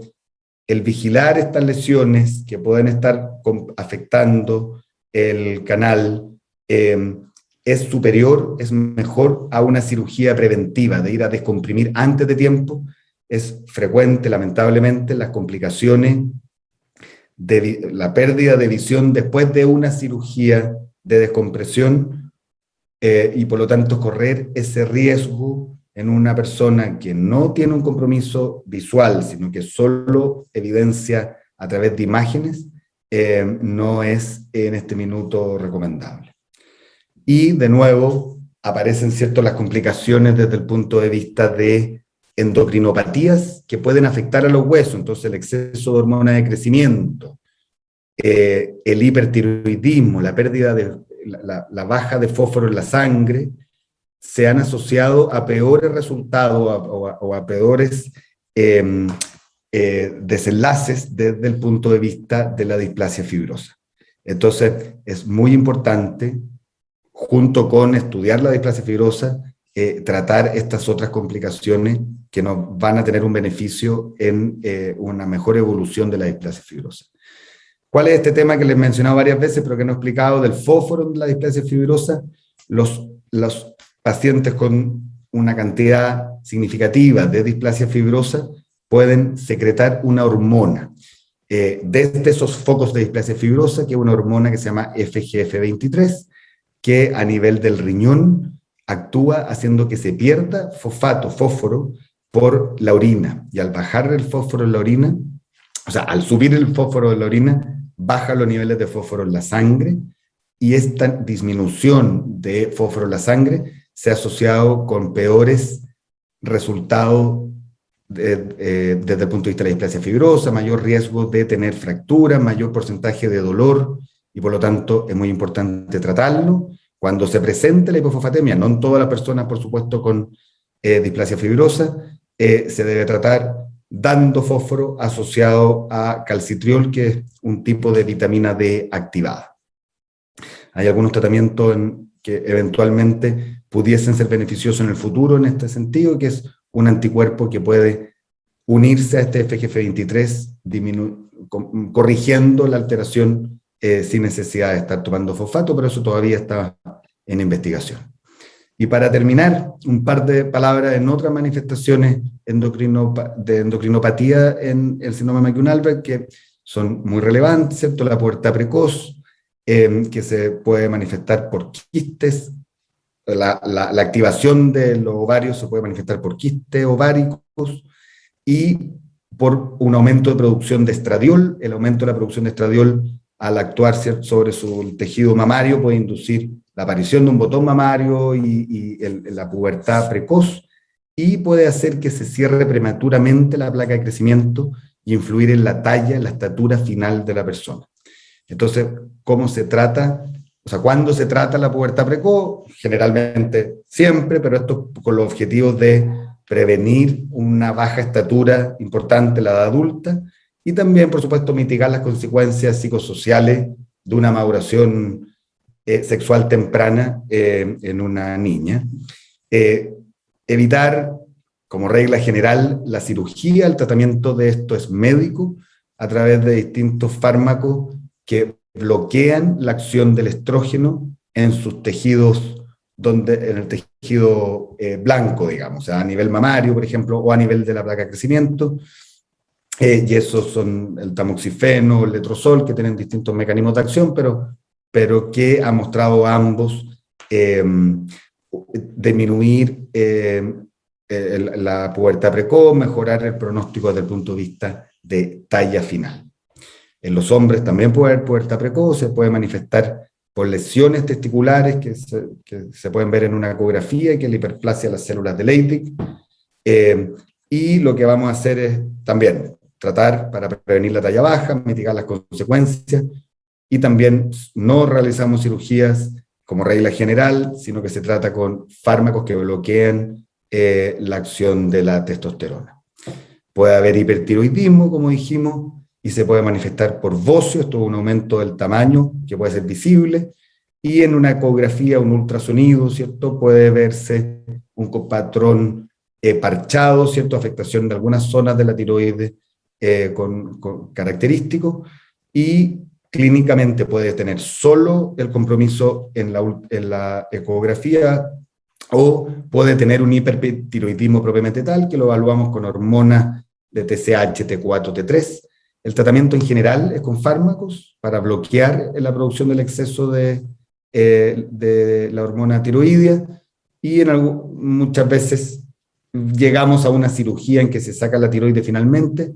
el vigilar estas lesiones que pueden estar afectando el canal es superior, es mejor a una cirugía preventiva, de ir a descomprimir antes de tiempo. Es frecuente, lamentablemente, las complicaciones de la pérdida de visión después de una cirugía de descompresión, y por lo tanto correr ese riesgo en una persona que no tiene un compromiso visual, sino que solo evidencia a través de imágenes, no es en este minuto recomendable. Y de nuevo aparecen, ¿cierto?, las complicaciones desde el punto de vista de endocrinopatías que pueden afectar a los huesos. Entonces el exceso de hormona de crecimiento, el hipertiroidismo, la pérdida de la baja de fósforo en la sangre, se han asociado a peores resultados o a peores desenlaces desde el punto de vista de la displasia fibrosa. Entonces es muy importante, junto con estudiar la displasia fibrosa, tratar estas otras complicaciones que nos van a tener un beneficio en una mejor evolución de la displasia fibrosa. ¿Cuál es este tema que les he mencionado varias veces, pero que no he explicado, del fósforo en la displasia fibrosa? Los pacientes con una cantidad significativa de displasia fibrosa pueden secretar una hormona desde esos focos de displasia fibrosa, que es una hormona que se llama FGF23, que a nivel del riñón actúa haciendo que se pierda fósforo por la orina, y al bajar el fósforo en la orina, o sea, al subir el fósforo de la orina, baja los niveles de fósforo en la sangre, y esta disminución de fósforo en la sangre se ha asociado con peores resultados desde el punto de vista de la displasia fibrosa, mayor riesgo de tener fracturas, mayor porcentaje de dolor, y por lo tanto es muy importante tratarlo cuando se presente la hipofosfatemia. No en todas las personas, por supuesto, con displasia fibrosa, se debe tratar dando fósforo asociado a calcitriol, que es un tipo de vitamina D activada. Hay algunos tratamientos que eventualmente pudiesen ser beneficiosos en el futuro en este sentido, que es un anticuerpo que puede unirse a este FGF23, corrigiendo la alteración sin necesidad de estar tomando fosfato, pero eso todavía está en investigación. Y para terminar, un par de palabras en otras manifestaciones de endocrinopatía en el síndrome de McCune-Albright, que son muy relevantes, ¿cierto? La pubertad precoz, que se puede manifestar por quistes la activación de los ovarios se puede manifestar por quistes ováricos y por un aumento de producción de estradiol. El aumento de la producción de estradiol, al actuar sobre su tejido mamario, puede inducir la aparición de un botón mamario y la pubertad precoz, y puede hacer que se cierre prematuramente la placa de crecimiento y influir en la talla, en la estatura final de la persona. Entonces, ¿cómo se trata? O sea, ¿cuándo se trata la pubertad precoz? Generalmente siempre, pero esto con los objetivos de prevenir una baja estatura importante, la edad adulta, y también, por supuesto, mitigar las consecuencias psicosociales de una maduración sexual temprana en una niña. Evitar, como regla general, la cirugía. El tratamiento de esto es médico a través de distintos fármacos que bloquean la acción del estrógeno en sus tejidos, en el tejido blanco, digamos, o sea, a nivel mamario, por ejemplo, o a nivel de la placa de crecimiento. Y esos son el tamoxifeno, el letrozol, que tienen distintos mecanismos de acción, pero que han mostrado ambos disminuir la pubertad precoz, mejorar el pronóstico desde el punto de vista de talla final. En los hombres también puede haber pubertad precoz, se puede manifestar por lesiones testiculares que se pueden ver en una ecografía, que es la hiperplasia de las células de Leydig. Y lo que vamos a hacer es también tratar para prevenir la talla baja, mitigar las consecuencias, y también no realizamos cirugías como regla general, sino que se trata con fármacos que bloquean la acción de la testosterona. Puede haber hipertiroidismo, como dijimos, y se puede manifestar por bocio, esto es un aumento del tamaño que puede ser visible, y en una ecografía, un ultrasonido, ¿cierto? Puede verse un patrón parchado, ¿cierto? Afectación de algunas zonas de la tiroides con característicos, y clínicamente puede tener solo el compromiso en la ecografía, o puede tener un hipertiroidismo propiamente tal, que lo evaluamos con hormonas de TSH, T4, T3. El tratamiento en general es con fármacos para bloquear la producción del exceso de la hormona tiroidea, y muchas veces llegamos a una cirugía en que se saca la tiroides finalmente.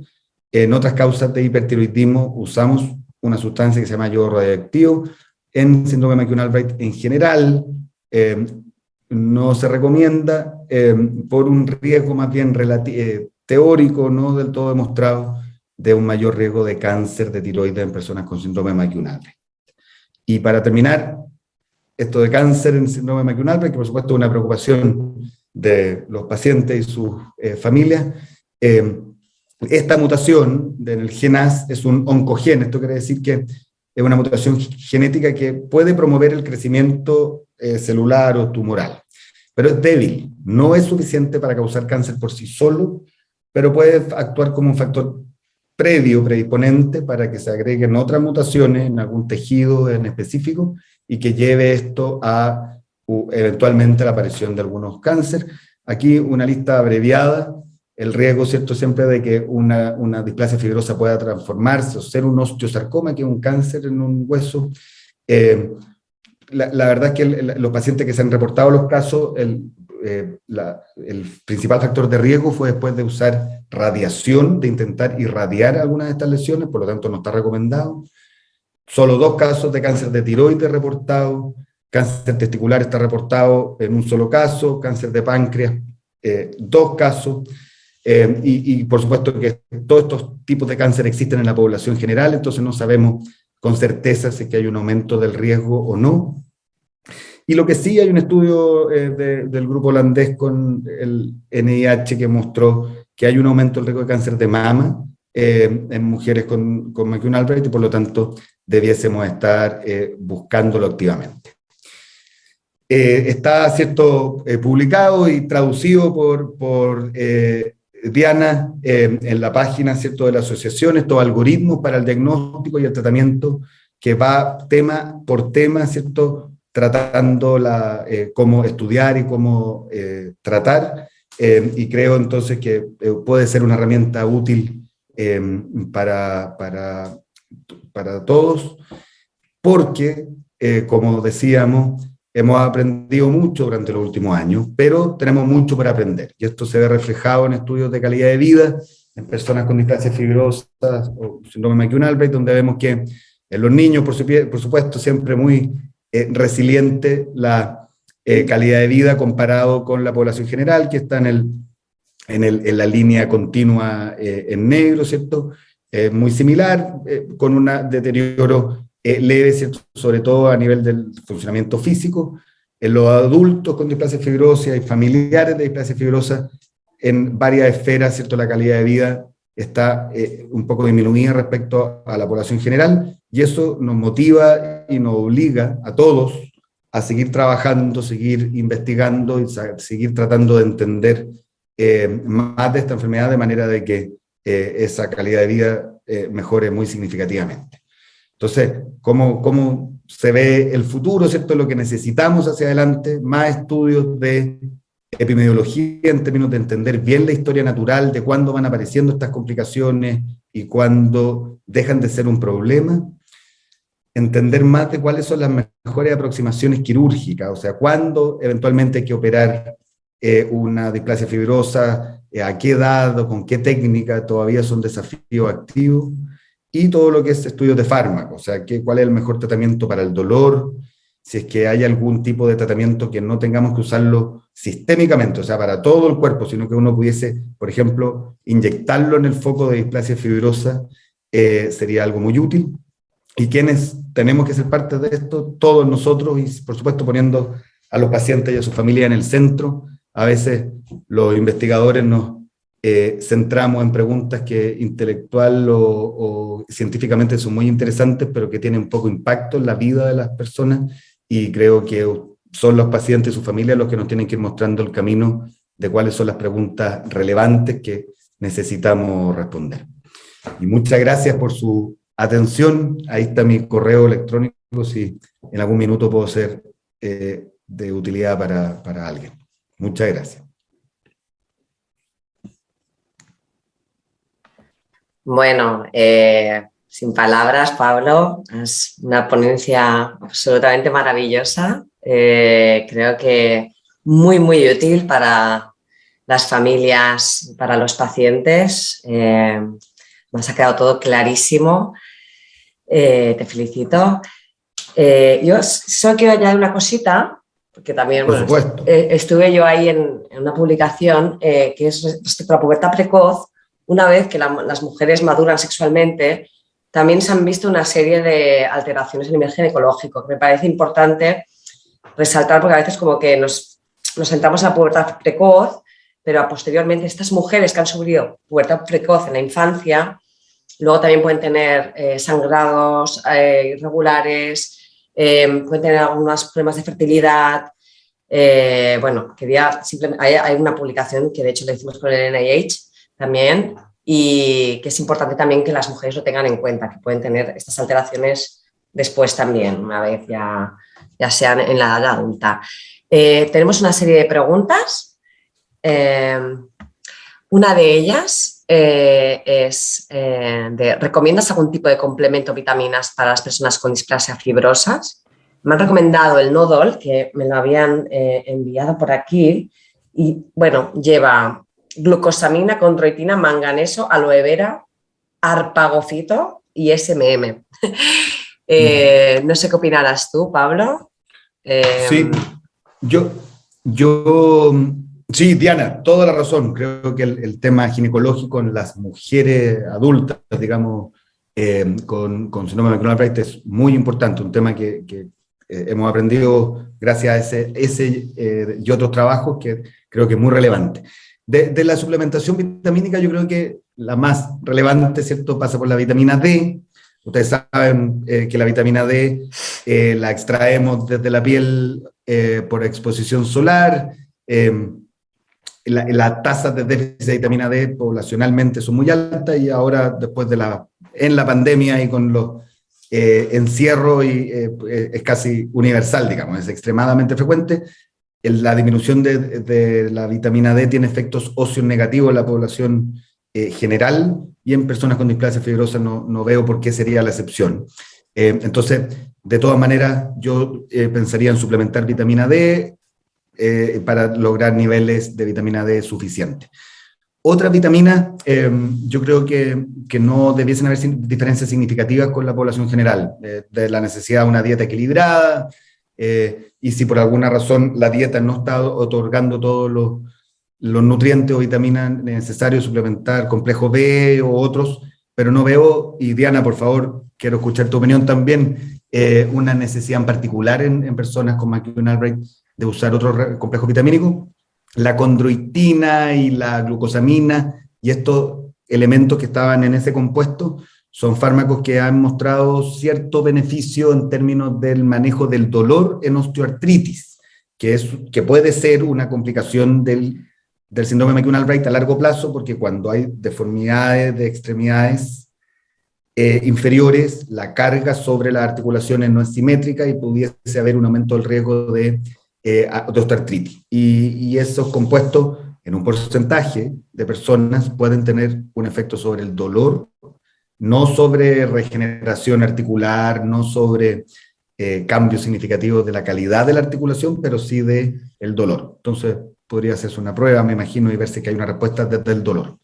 En otras causas de hipertiroidismo usamos una sustancia que se llama yodo radioactivo. En síndrome de McCune-Albright en general no se recomienda por un riesgo más bien teórico, no del todo demostrado, de un mayor riesgo de cáncer de tiroides en personas con síndrome de McCune-Albright. Y para terminar, esto de cáncer en síndrome de McCune-Albright, que por supuesto es una preocupación de los pacientes y sus familias. Esta mutación en el gen AS es un oncogen. Esto quiere decir que es una mutación genética que puede promover el crecimiento celular o tumoral, pero es débil, no es suficiente para causar cáncer por sí solo, pero puede actuar como un factor predisponente para que se agreguen otras mutaciones en algún tejido en específico y que lleve esto a eventualmente la aparición de algunos cánceres. Aquí una lista abreviada. El riesgo, ¿cierto?, siempre de que una displasia fibrosa pueda transformarse o ser un osteosarcoma, que es un cáncer en un hueso. La verdad es que los pacientes que se han reportado los casos, el principal factor de riesgo fue después de usar radiación, de intentar irradiar algunas de estas lesiones, por lo tanto no está recomendado. Solo 2 casos de cáncer de tiroides reportados, cáncer testicular está reportado en un solo caso, cáncer de páncreas, 2 casos. Y por supuesto que todos estos tipos de cáncer existen en la población general, entonces no sabemos con certeza si es que hay un aumento del riesgo o no. Y lo que sí, hay un estudio del grupo holandés con el NIH que mostró que hay un aumento del riesgo de cáncer de mama en mujeres con McCune-Albright, y por lo tanto debiésemos estar buscándolo activamente. Está, ¿cierto?, publicado y traducido por Diana en la página, ¿cierto?, de la asociación, estos algoritmos para el diagnóstico y el tratamiento, que va tema por tema, ¿cierto?, tratando cómo estudiar y cómo tratar, y creo entonces que puede ser una herramienta útil para todos, porque, como decíamos, hemos aprendido mucho durante los últimos años, pero tenemos mucho para aprender. Y esto se ve reflejado en estudios de calidad de vida, en personas con displasia fibrosa o síndrome de McCune-Albright, donde vemos que en los niños, por supuesto, siempre muy resiliente la calidad de vida comparado con la población general, que está en la línea continua en negro, ¿cierto? Muy similar, con un deterioro leve, ¿cierto? Sobre todo a nivel del funcionamiento físico. En los adultos con displasia fibrosa y familiares de displasia fibrosa, en varias esferas, ¿cierto? La calidad de vida está un poco disminuida respecto a la población general, y eso nos motiva y nos obliga a todos a seguir trabajando, seguir investigando y seguir tratando de entender más de esta enfermedad, de manera de que esa calidad de vida mejore muy significativamente. Entonces, ¿cómo se ve el futuro, ¿cierto? Lo que necesitamos hacia adelante, más estudios de epidemiología en términos de entender bien la historia natural, de cuándo van apareciendo estas complicaciones y cuándo dejan de ser un problema. Entender más de cuáles son las mejores aproximaciones quirúrgicas, o sea, cuándo eventualmente hay que operar una displasia fibrosa, a qué edad o con qué técnica, todavía son desafíos activos, y todo lo que es estudios de fármacos, o sea, cuál es el mejor tratamiento para el dolor, si es que hay algún tipo de tratamiento que no tengamos que usarlo sistémicamente, o sea, para todo el cuerpo, sino que uno pudiese, por ejemplo, inyectarlo en el foco de displasia fibrosa, sería algo muy útil. ¿Y quiénes tenemos que ser parte de esto? Todos nosotros, y por supuesto poniendo a los pacientes y a su familia en el centro. A veces los investigadores nos centramos en preguntas que intelectual o científicamente son muy interesantes, pero que tienen poco impacto en la vida de las personas, y creo que son los pacientes y su familia los que nos tienen que ir mostrando el camino de cuáles son las preguntas relevantes que necesitamos responder. Y muchas gracias por su atención. Ahí está mi correo electrónico, si en algún minuto puedo ser de utilidad para alguien. Muchas gracias. Bueno, sin palabras, Pablo, es una ponencia absolutamente maravillosa. Creo que muy, muy útil para las familias, para los pacientes. Me ha quedado todo clarísimo. Te felicito. Yo solo quiero añadir una cosita, porque también estuve yo ahí en una publicación que es respecto a la pubertad precoz. Una vez que las mujeres maduran sexualmente, también se han visto una serie de alteraciones en el nivel ginecológico, que me parece importante resaltar, porque a veces como que nos entramos en la pubertad precoz, pero posteriormente estas mujeres que han sufrido pubertad precoz en la infancia, luego también pueden tener sangrados irregulares, pueden tener algunos problemas de fertilidad. Bueno, hay una publicación que de hecho la hicimos con el NIH también, y que es importante también que las mujeres lo tengan en cuenta, que pueden tener estas alteraciones después también, una vez ya sean en la edad adulta. Tenemos una serie de preguntas. Una de ellas es ¿recomiendas algún tipo de complemento vitaminas para las personas con displasia fibrosas? Me han recomendado el Nodol, que me lo habían enviado por aquí, y bueno, lleva glucosamina, condroitina, manganeso, aloe vera, arpagofito y SMM. No sé qué opinarás tú, Pablo. Sí, sí, Diana, toda la razón. Creo que el tema ginecológico en las mujeres adultas, digamos, con síndrome de McCune-Albright es muy importante, un tema que hemos aprendido gracias a ese y otros trabajos que creo que es muy relevante. De la suplementación vitamínica, yo creo que la más relevante, ¿cierto?, pasa por la vitamina D. Ustedes saben que la vitamina D la extraemos desde la piel por exposición solar. Las tasas de déficit de vitamina D poblacionalmente son muy altas, y ahora, después en la pandemia y con los encierros, es casi universal, digamos, es extremadamente frecuente. La disminución de la vitamina D tiene efectos óseos negativos en la población general, y en personas con displasia fibrosa no veo por qué sería la excepción. Entonces, De todas maneras, yo pensaría en suplementar vitamina D para lograr niveles de vitamina D suficientes. Otras vitaminas, yo creo que no debiesen haber diferencias significativas con la población general, de la necesidad de una dieta equilibrada, y si por alguna razón la dieta no está otorgando todos los nutrientes o vitaminas necesarios, suplementar complejo B o otros, pero no veo, y Diana, por favor, quiero escuchar tu opinión también, una necesidad en particular en personas con McCune-Albright de usar otro complejo vitamínico. La condroitina y la glucosamina y estos elementos que estaban en ese compuesto son fármacos que han mostrado cierto beneficio en términos del manejo del dolor en osteoartritis, que puede ser una complicación del síndrome de McCune-Albright a largo plazo, porque cuando hay deformidades de extremidades inferiores, la carga sobre las articulaciones no es simétrica y pudiese haber un aumento del riesgo de osteoartritis. Y esos compuestos, en un porcentaje de personas, pueden tener un efecto sobre el dolor, no sobre regeneración articular, no sobre cambios significativos de la calidad de la articulación, pero sí de el dolor. Entonces, podría hacerse una prueba, me imagino, y ver si hay una respuesta desde el dolor.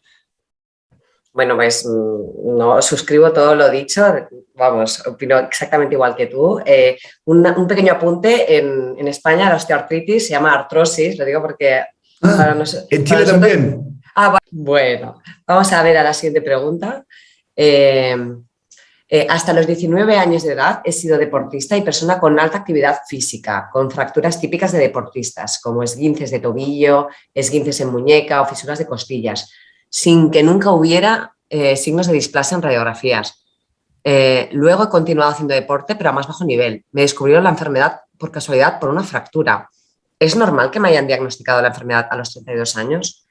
Bueno, pues no suscribo todo lo dicho, vamos, opino exactamente igual que tú. Un pequeño apunte, en España la osteoartritis se llama artrosis, lo digo porque... en Chile también. Bueno, vamos a ver a la siguiente pregunta. Hasta los 19 años de edad he sido deportista y persona con alta actividad física, con fracturas típicas de deportistas, como esguinces de tobillo, esguinces en muñeca o fisuras de costillas, sin que nunca hubiera signos de displasia en radiografías. Luego he continuado haciendo deporte, pero a más bajo nivel. Me descubrieron la enfermedad por casualidad por una fractura. ¿Es normal que me hayan diagnosticado la enfermedad a los 32 años?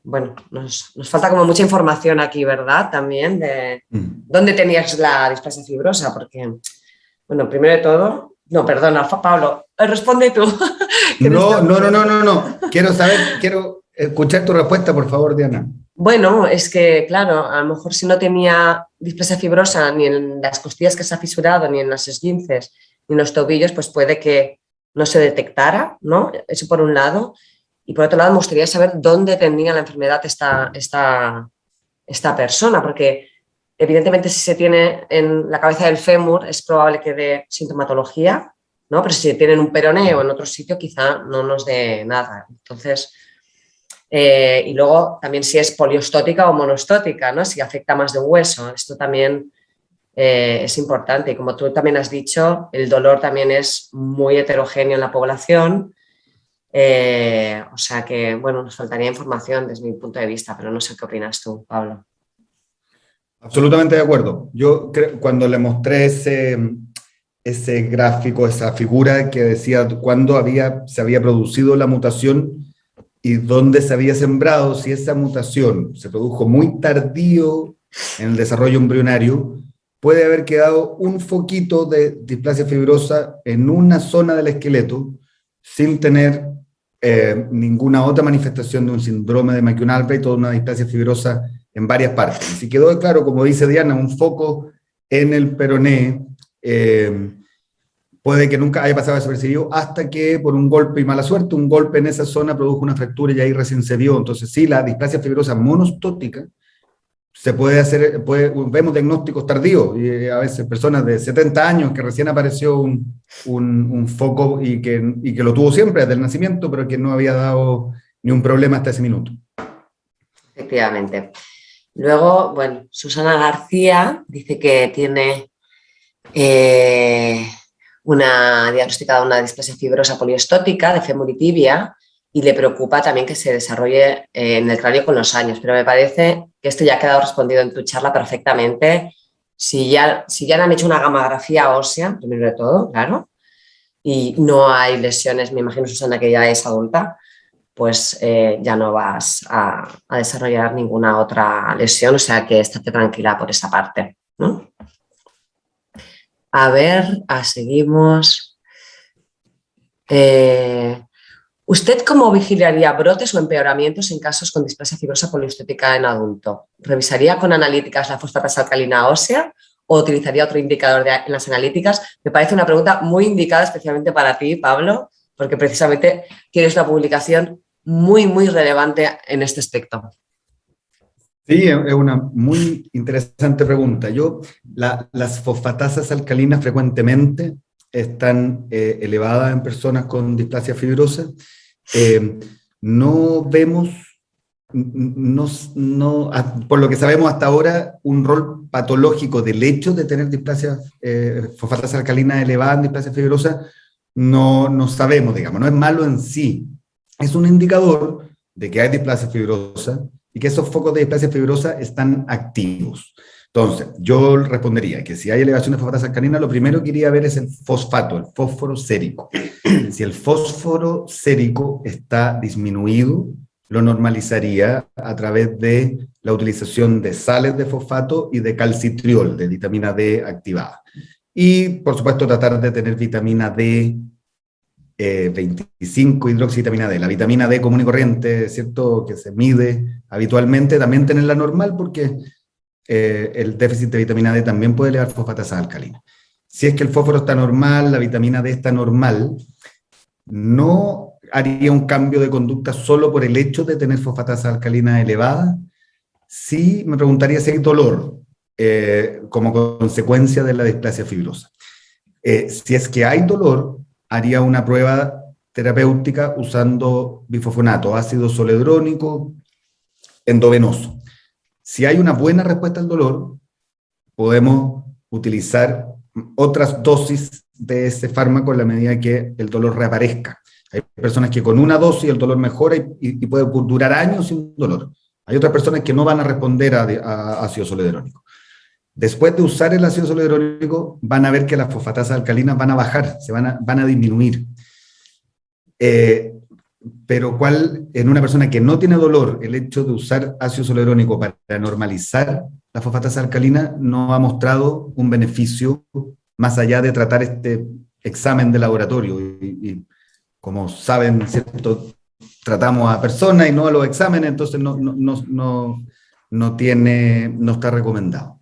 Bueno, nos falta como mucha información aquí, ¿verdad? También de dónde tenías la displasia fibrosa, porque, bueno, primero de todo... No, perdona, Pablo, responde tú. No. Quiero escuchar tu respuesta, por favor, Diana. Bueno, es que, claro, a lo mejor si no tenía displasia fibrosa ni en las costillas que se ha fisurado, ni en los esguinces, ni en los tobillos, pues puede que no se detectara, ¿no? Eso por un lado. Y por otro lado, me gustaría saber dónde tenía la enfermedad esta persona, porque evidentemente si se tiene en la cabeza del fémur es probable que dé sintomatología, ¿no? Pero si se tiene en un peroné o en otro sitio quizá no nos dé nada. Entonces... y luego también si es poliostótica o monostótica, ¿no? Si afecta más de un hueso, esto también es importante. Y como tú también has dicho, el dolor también es muy heterogéneo en la población, o sea que, bueno, nos faltaría información desde mi punto de vista, pero no sé qué opinas tú, Pablo. Absolutamente de acuerdo. Yo creo, cuando le mostré ese gráfico, esa figura que decía cuándo se había producido la mutación y dónde se había sembrado, si esa mutación se produjo muy tardío en el desarrollo embrionario, puede haber quedado un foquito de displasia fibrosa en una zona del esqueleto sin tener ninguna otra manifestación de un síndrome de McCune-Albright o de una displasia fibrosa en varias partes. Y si quedó claro, como dice Diana, un foco en el peroné, puede que nunca haya pasado desapercibido hasta que por un golpe y mala suerte, un golpe en esa zona produjo una fractura y ahí recién se vio. Entonces sí, la displasia fibrosa monostótica se puede hacer, vemos diagnósticos tardíos y a veces personas de 70 años que recién apareció un foco y que lo tuvo siempre desde el nacimiento, pero que no había dado ni un problema hasta ese minuto. Efectivamente. Luego, bueno, Susana García dice que tiene diagnosticada una displasia fibrosa poliostótica de fémur y tibia y le preocupa también que se desarrolle en el cráneo con los años, pero me parece que esto ya ha quedado respondido en tu charla perfectamente. Si ya le han hecho una gamografía ósea, primero de todo, claro, y no hay lesiones, me imagino, Susana, que ya es adulta, pues ya no vas a desarrollar ninguna otra lesión, o sea que estate tranquila por esa parte, ¿no? A ver, seguimos. ¿Usted cómo vigilaría brotes o empeoramientos en casos con displasia fibrosa poliostótica en adulto? ¿Revisaría con analíticas la fosfatasa alcalina ósea o utilizaría otro indicador en las analíticas? Me parece una pregunta muy indicada especialmente para ti, Pablo, porque precisamente tienes una publicación muy, muy relevante en este aspecto. Sí, es una muy interesante pregunta. Las fosfatasas alcalinas frecuentemente están elevadas en personas con displasia fibrosa. No vemos, por lo que sabemos hasta ahora, un rol patológico del hecho de tener displasia, fosfatasa alcalina elevada en displasia fibrosa, no sabemos, digamos, no es malo en sí. Es un indicador de que hay displasia fibrosa y que esos focos de displasia fibrosa están activos. Entonces, yo respondería que si hay elevación de fosfatasa alcalina, lo primero que iría a ver es el fosfato, el fósforo sérico. Si el fósforo sérico está disminuido, lo normalizaría a través de la utilización de sales de fosfato y de calcitriol, de vitamina D activada. Y, por supuesto, tratar de tener vitamina D 25 hidroxivitamina D, la vitamina D común y corriente, ¿cierto?, que se mide habitualmente, también tenerla normal porque el déficit de vitamina D también puede elevar fosfatasa alcalina. Si es que el fósforo está normal, la vitamina D está normal, no haría un cambio de conducta solo por el hecho de tener fosfatasa alcalina elevada. Sí me preguntaría si hay dolor como consecuencia de la displasia fibrosa. Si es que hay dolor, haría una prueba terapéutica usando bifosfonato, ácido zoledrónico endovenoso. Si hay una buena respuesta al dolor, podemos utilizar otras dosis de ese fármaco en la medida que el dolor reaparezca. Hay personas que con una dosis el dolor mejora y puede durar años sin dolor. Hay otras personas que no van a responder a ácido zoledrónico. Después de usar el ácido zoledrónico, van a ver que las fosfatasas alcalinas van a bajar, van a disminuir. Pero en una persona que no tiene dolor, el hecho de usar ácido zoledrónico para normalizar la fosfatasa alcalina no ha mostrado un beneficio más allá de tratar este examen de laboratorio. Y como saben, ¿cierto?, tratamos a personas y no a los exámenes, entonces no está recomendado.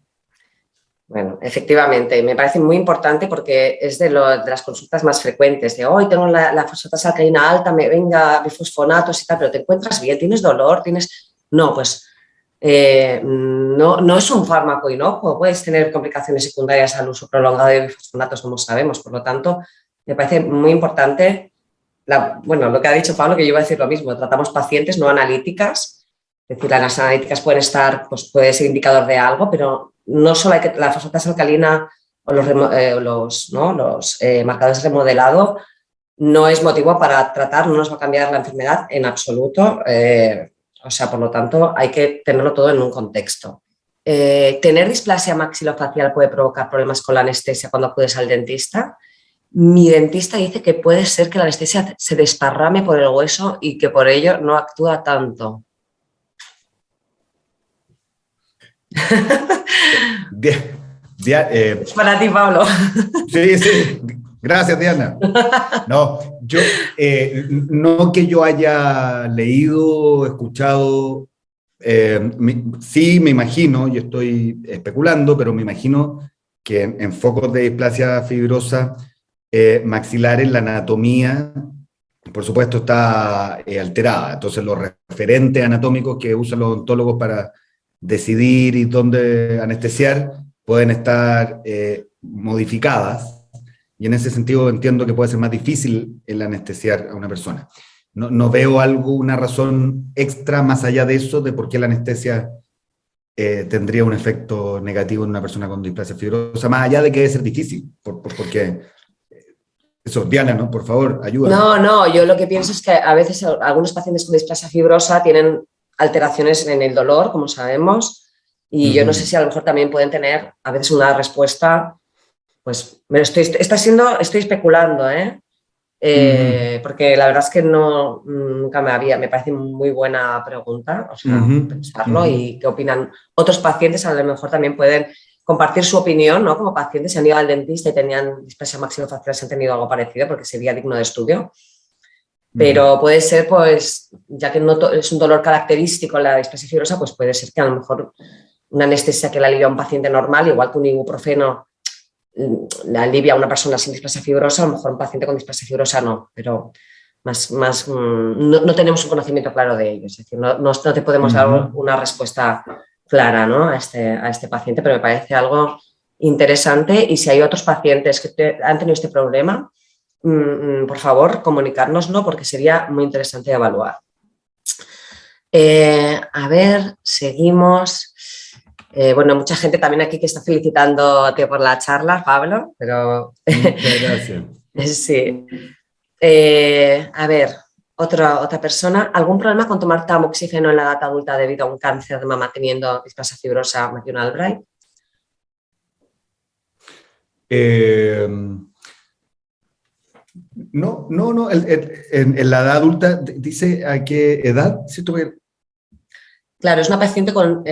Bueno, efectivamente, me parece muy importante porque es de las consultas más frecuentes, de hoy tengo la fosfatasa alcalina alta, venga bifosfonatos y tal, pero te encuentras bien, tienes dolor, No, pues no es un fármaco inocuo, puedes tener complicaciones secundarias al uso prolongado de bifosfonatos, como sabemos, por lo tanto, me parece muy importante, lo que ha dicho Pablo, que yo iba a decir lo mismo, tratamos pacientes no analíticas, es decir, las analíticas pueden puede ser indicador de algo, pero no solo hay que la fosfatasa alcalina o los marcadores de remodelado no es motivo para tratar, no nos va a cambiar la enfermedad en absoluto. Por lo tanto, hay que tenerlo todo en un contexto. ¿Tener displasia maxilofacial puede provocar problemas con la anestesia cuando acudes al dentista? Mi dentista dice que puede ser que la anestesia se desparrame por el hueso y que por ello no actúa tanto. Es para ti, Pablo. Sí, gracias, Diana. No, no que yo haya leído, escuchado, sí me imagino, y estoy especulando, pero me imagino que en focos de displasia fibrosa maxilares la anatomía, por supuesto, está alterada. Entonces los referentes anatómicos que usan los odontólogos para decidir y dónde anestesiar pueden estar modificadas, y en ese sentido entiendo que puede ser más difícil el anestesiar a una persona. No veo alguna razón extra más allá de eso, de por qué la anestesia tendría un efecto negativo en una persona con displasia fibrosa, más allá de que debe ser difícil, porque eso, Diana, ¿no? Por favor, ayuda. No, yo lo que pienso es que a veces algunos pacientes con displasia fibrosa tienen alteraciones en el dolor, como sabemos, y yo no sé si a lo mejor también pueden tener a veces una respuesta, pues estoy especulando, porque la verdad es que nunca me parece muy buena pregunta, pensarlo, y qué opinan otros pacientes, a lo mejor también pueden compartir su opinión, ¿no? Como pacientes se han ido al dentista y tenían displasia maxilofacial, se han tenido algo parecido porque sería digno de estudio. Pero puede ser, pues, ya que no es un dolor característico la displasia fibrosa, pues puede ser que a lo mejor una anestesia que le alivia a un paciente normal, igual que un ibuprofeno le alivia a una persona sin displasia fibrosa, a lo mejor un paciente con displasia fibrosa no, pero no tenemos un conocimiento claro de ello, es decir, no te podemos dar una respuesta clara, ¿no? a este paciente, pero me parece algo interesante, y si hay otros pacientes que han tenido este problema, por favor, comunicárnoslo, porque sería muy interesante evaluar. A ver, seguimos. Bueno, mucha gente también aquí que está felicitándote por la charla, Pablo, pero... Muchas gracias. Sí. A ver, otra persona. ¿Algún problema con tomar tamoxifeno en la edad adulta debido a un cáncer de mama teniendo displasia fibrosa McCune-Albright? No, en la edad adulta, dice a qué edad, si tuve... Claro, es una paciente con...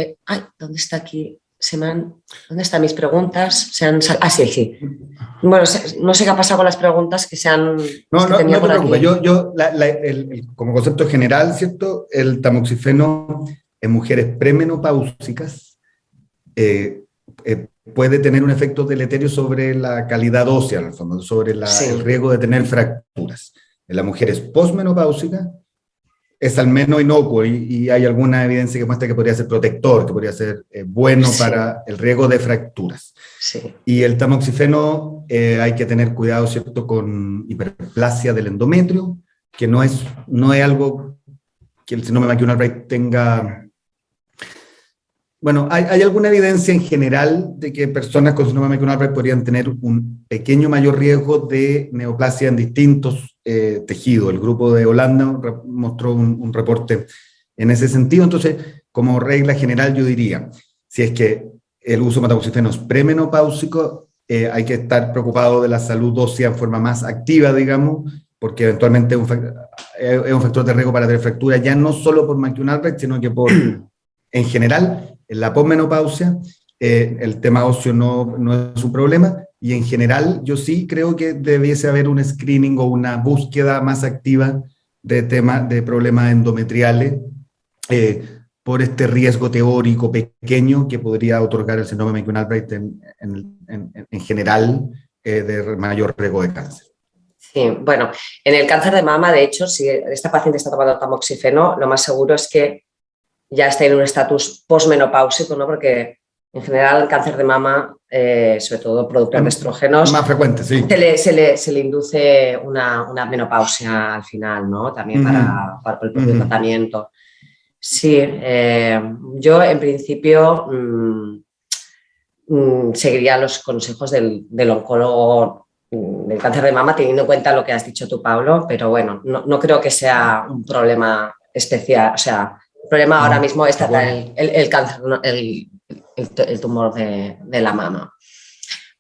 ¿dónde está aquí? ¿Dónde están mis preguntas? Sí. Bueno, no sé qué ha pasado con las preguntas que se han... No te preocupes. Yo como concepto general, ¿cierto? El tamoxifeno en mujeres premenopáusicas puede tener un efecto deleterio sobre la calidad ósea, en el fondo, sobre el riesgo de tener fracturas. En las mujeres posmenopáusicas es al menos inocuo, y hay alguna evidencia que muestra que podría ser protector, que podría ser bueno para el riesgo de fracturas. Sí. Y el tamoxifeno hay que tener cuidado, ¿cierto?, con hiperplasia del endometrio, que no es algo que el síndrome de McCune-Albright tenga... Bueno, hay alguna evidencia en general de que personas con síndrome de McCune-Albright podrían tener un pequeño mayor riesgo de neoplasia en distintos tejidos. El grupo de Holanda mostró un reporte en ese sentido. Entonces, como regla general, yo diría, si es que el uso de tamoxifeno es premenopáusico, hay que estar preocupado de la salud ósea en forma más activa, digamos, porque eventualmente es un factor de riesgo para tener fractura, ya no solo por McCune-Albright, sino que por, en general, en la posmenopausia, el tema óseo no es un problema, y en general yo sí creo que debiese haber un screening o una búsqueda más activa de problemas endometriales por este riesgo teórico pequeño que podría otorgar el síndrome de McCune-Albright en general de mayor riesgo de cáncer. Sí, bueno, en el cáncer de mama, de hecho, si esta paciente está tomando tamoxifeno, lo más seguro es que ya está en un estatus posmenopáusico, ¿no? Porque en general el cáncer de mama, sobre todo producto de estrógenos, más frecuente, sí. Se le induce una menopausia al final, ¿no? También para el propio tratamiento. Sí, yo en principio seguiría los consejos del oncólogo del cáncer de mama, teniendo en cuenta lo que has dicho tú, Pablo, pero bueno, no creo que sea un problema especial, o sea, el problema ahora mismo es tratar el cáncer, el tumor de la mama.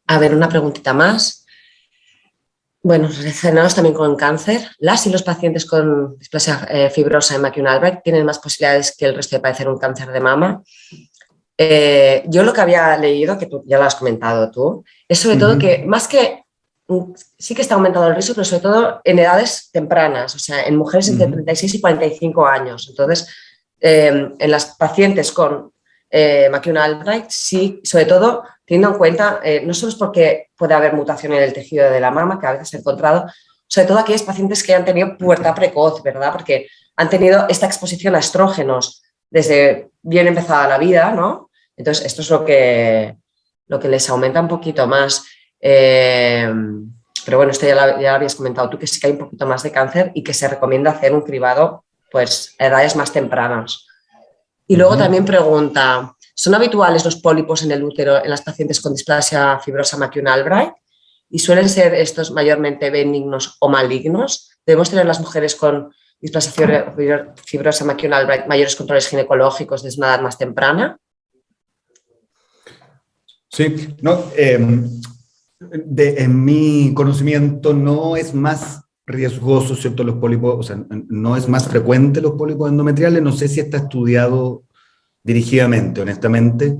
A ver, una preguntita más. Bueno, relacionados también con cáncer, las y los pacientes con displasia fibrosa en McCune-Albright tienen más posibilidades que el resto de padecer un cáncer de mama. Yo lo que había leído, que tú ya lo has comentado tú, es sobre todo que más que sí que está aumentado el riesgo, pero sobre todo en edades tempranas, o sea, en mujeres entre 36 y 45 años. Entonces, en las pacientes con McCune-Albright, sí, sobre todo teniendo en cuenta, no solo es porque puede haber mutación en el tejido de la mama, que a veces se ha encontrado, sobre todo aquellos pacientes que han tenido pubertad precoz, ¿verdad? Porque han tenido esta exposición a estrógenos desde bien empezada la vida, ¿no? Entonces, esto es lo que les aumenta un poquito más. Pero bueno, esto ya lo habías comentado tú, que sí que hay un poquito más de cáncer y que se recomienda hacer un cribado pues, a edades más tempranas. Y luego también pregunta, ¿son habituales los pólipos en el útero en las pacientes con displasia fibrosa McCune-Albright? ¿Y suelen ser estos mayormente benignos o malignos? ¿Debemos tener las mujeres con displasia fibrosa McCune-Albright mayores controles ginecológicos desde una edad más temprana? Sí, no, en mi conocimiento no es más riesgoso, ¿cierto?, los pólipos, o sea, no es más frecuente los pólipos endometriales, no sé si está estudiado dirigidamente, honestamente,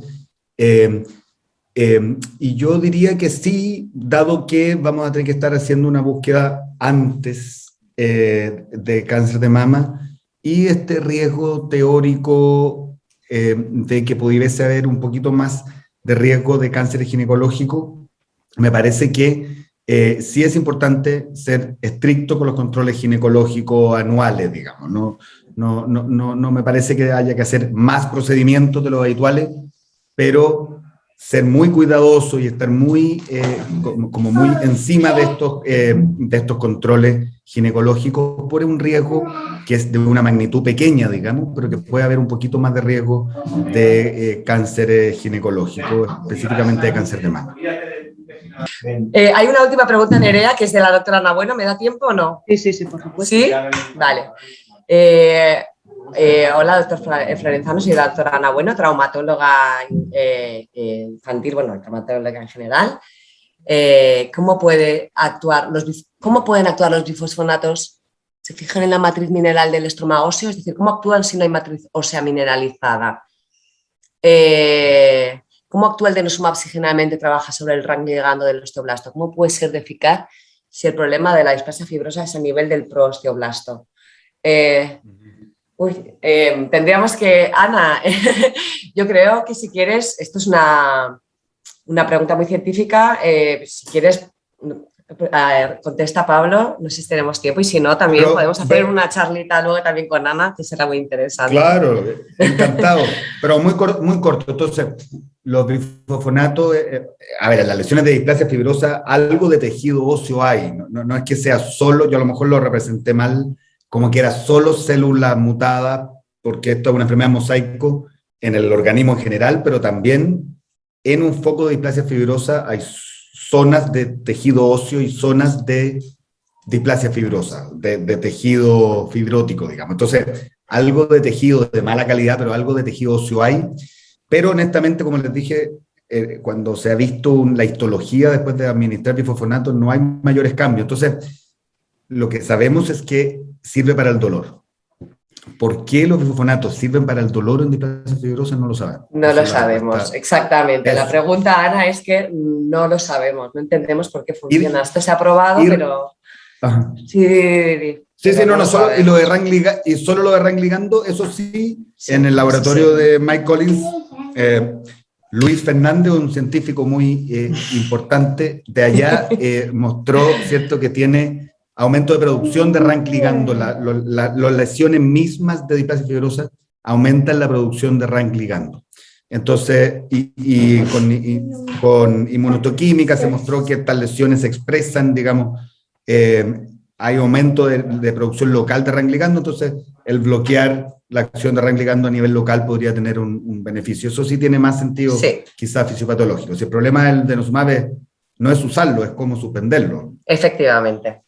y yo diría que sí, dado que vamos a tener que estar haciendo una búsqueda antes de cáncer de mama, y este riesgo teórico de que pudiese haber un poquito más de riesgo de cáncer ginecológico. Me parece que sí es importante ser estricto con los controles ginecológicos anuales, digamos. No me parece que haya que hacer más procedimientos de los habituales, pero ser muy cuidadoso y estar muy, como muy encima de estos controles ginecológicos por un riesgo que es de una magnitud pequeña, digamos, pero que puede haber un poquito más de riesgo de cáncer ginecológico, específicamente de cáncer de mama. Hay una última pregunta, Nerea, que es de la doctora Ana Bueno. ¿Me da tiempo o no? Sí, por supuesto. ¿Sí? Vale. Hola, doctor Florenzano, soy la doctora Ana Bueno, traumatóloga infantil, bueno, traumatóloga en general. ¿Cómo pueden actuar los bifosfonatos? ¿Se fijan en la matriz mineral del estroma óseo? Es decir, ¿cómo actúan si no hay matriz ósea mineralizada? ¿Cómo actúa el denosumab si generalmente trabaja sobre el rango ligando del osteoblasto? ¿Cómo puede ser de eficaz si el problema de la displasia fibrosa es a nivel del proosteoblasto? Tendríamos que, Ana, yo creo que si quieres, esto es una pregunta muy científica, si quieres, contesta Pablo, no sé si tenemos tiempo, y si no, también podemos hacer una charlita luego también con Ana, que será muy interesante. Claro, encantado, pero muy corto. Entonces, los bifosfonatos, a ver, en las lesiones de displasia fibrosa, algo de tejido óseo hay, no es que sea solo, yo a lo mejor lo representé mal, como que era solo célula mutada, porque esto es una enfermedad mosaico en el organismo en general, pero también en un foco de displasia fibrosa hay zonas de tejido óseo y zonas de displasia fibrosa, de tejido fibrótico, digamos. Entonces, algo de tejido de mala calidad, pero algo de tejido óseo hay. Pero honestamente, como les dije, cuando se ha visto la histología después de administrar bifosfonatos, no hay mayores cambios. Entonces, lo que sabemos es que sirve para el dolor. ¿Por qué los bifosfonatos sirven para el dolor en displasia fibrosa? No lo sabemos. No lo sabemos, exactamente. Eso. La pregunta, Ana, es que no lo sabemos, no entendemos por qué funciona. Esto se ha probado, pero... Ajá. Sí, no solo, y lo de Rank y solo lo de Rank ligando, eso sí, en el laboratorio de Mike Collins, Luis Fernández, un científico muy importante de allá, mostró, ¿cierto?, que tiene aumento de producción de Rank ligando. Las lesiones mismas de displasia fibrosa aumentan la producción de Rank ligando. Entonces, con inmunohistoquímica se mostró que estas lesiones se expresan, digamos, hay aumento de producción local de Rank ligando, entonces el bloquear la acción de Rank ligando a nivel local podría tener un beneficio. Eso sí tiene más sentido, sí, quizás fisiopatológico. Si el problema del denosumab no es usarlo, es cómo suspenderlo. Efectivamente.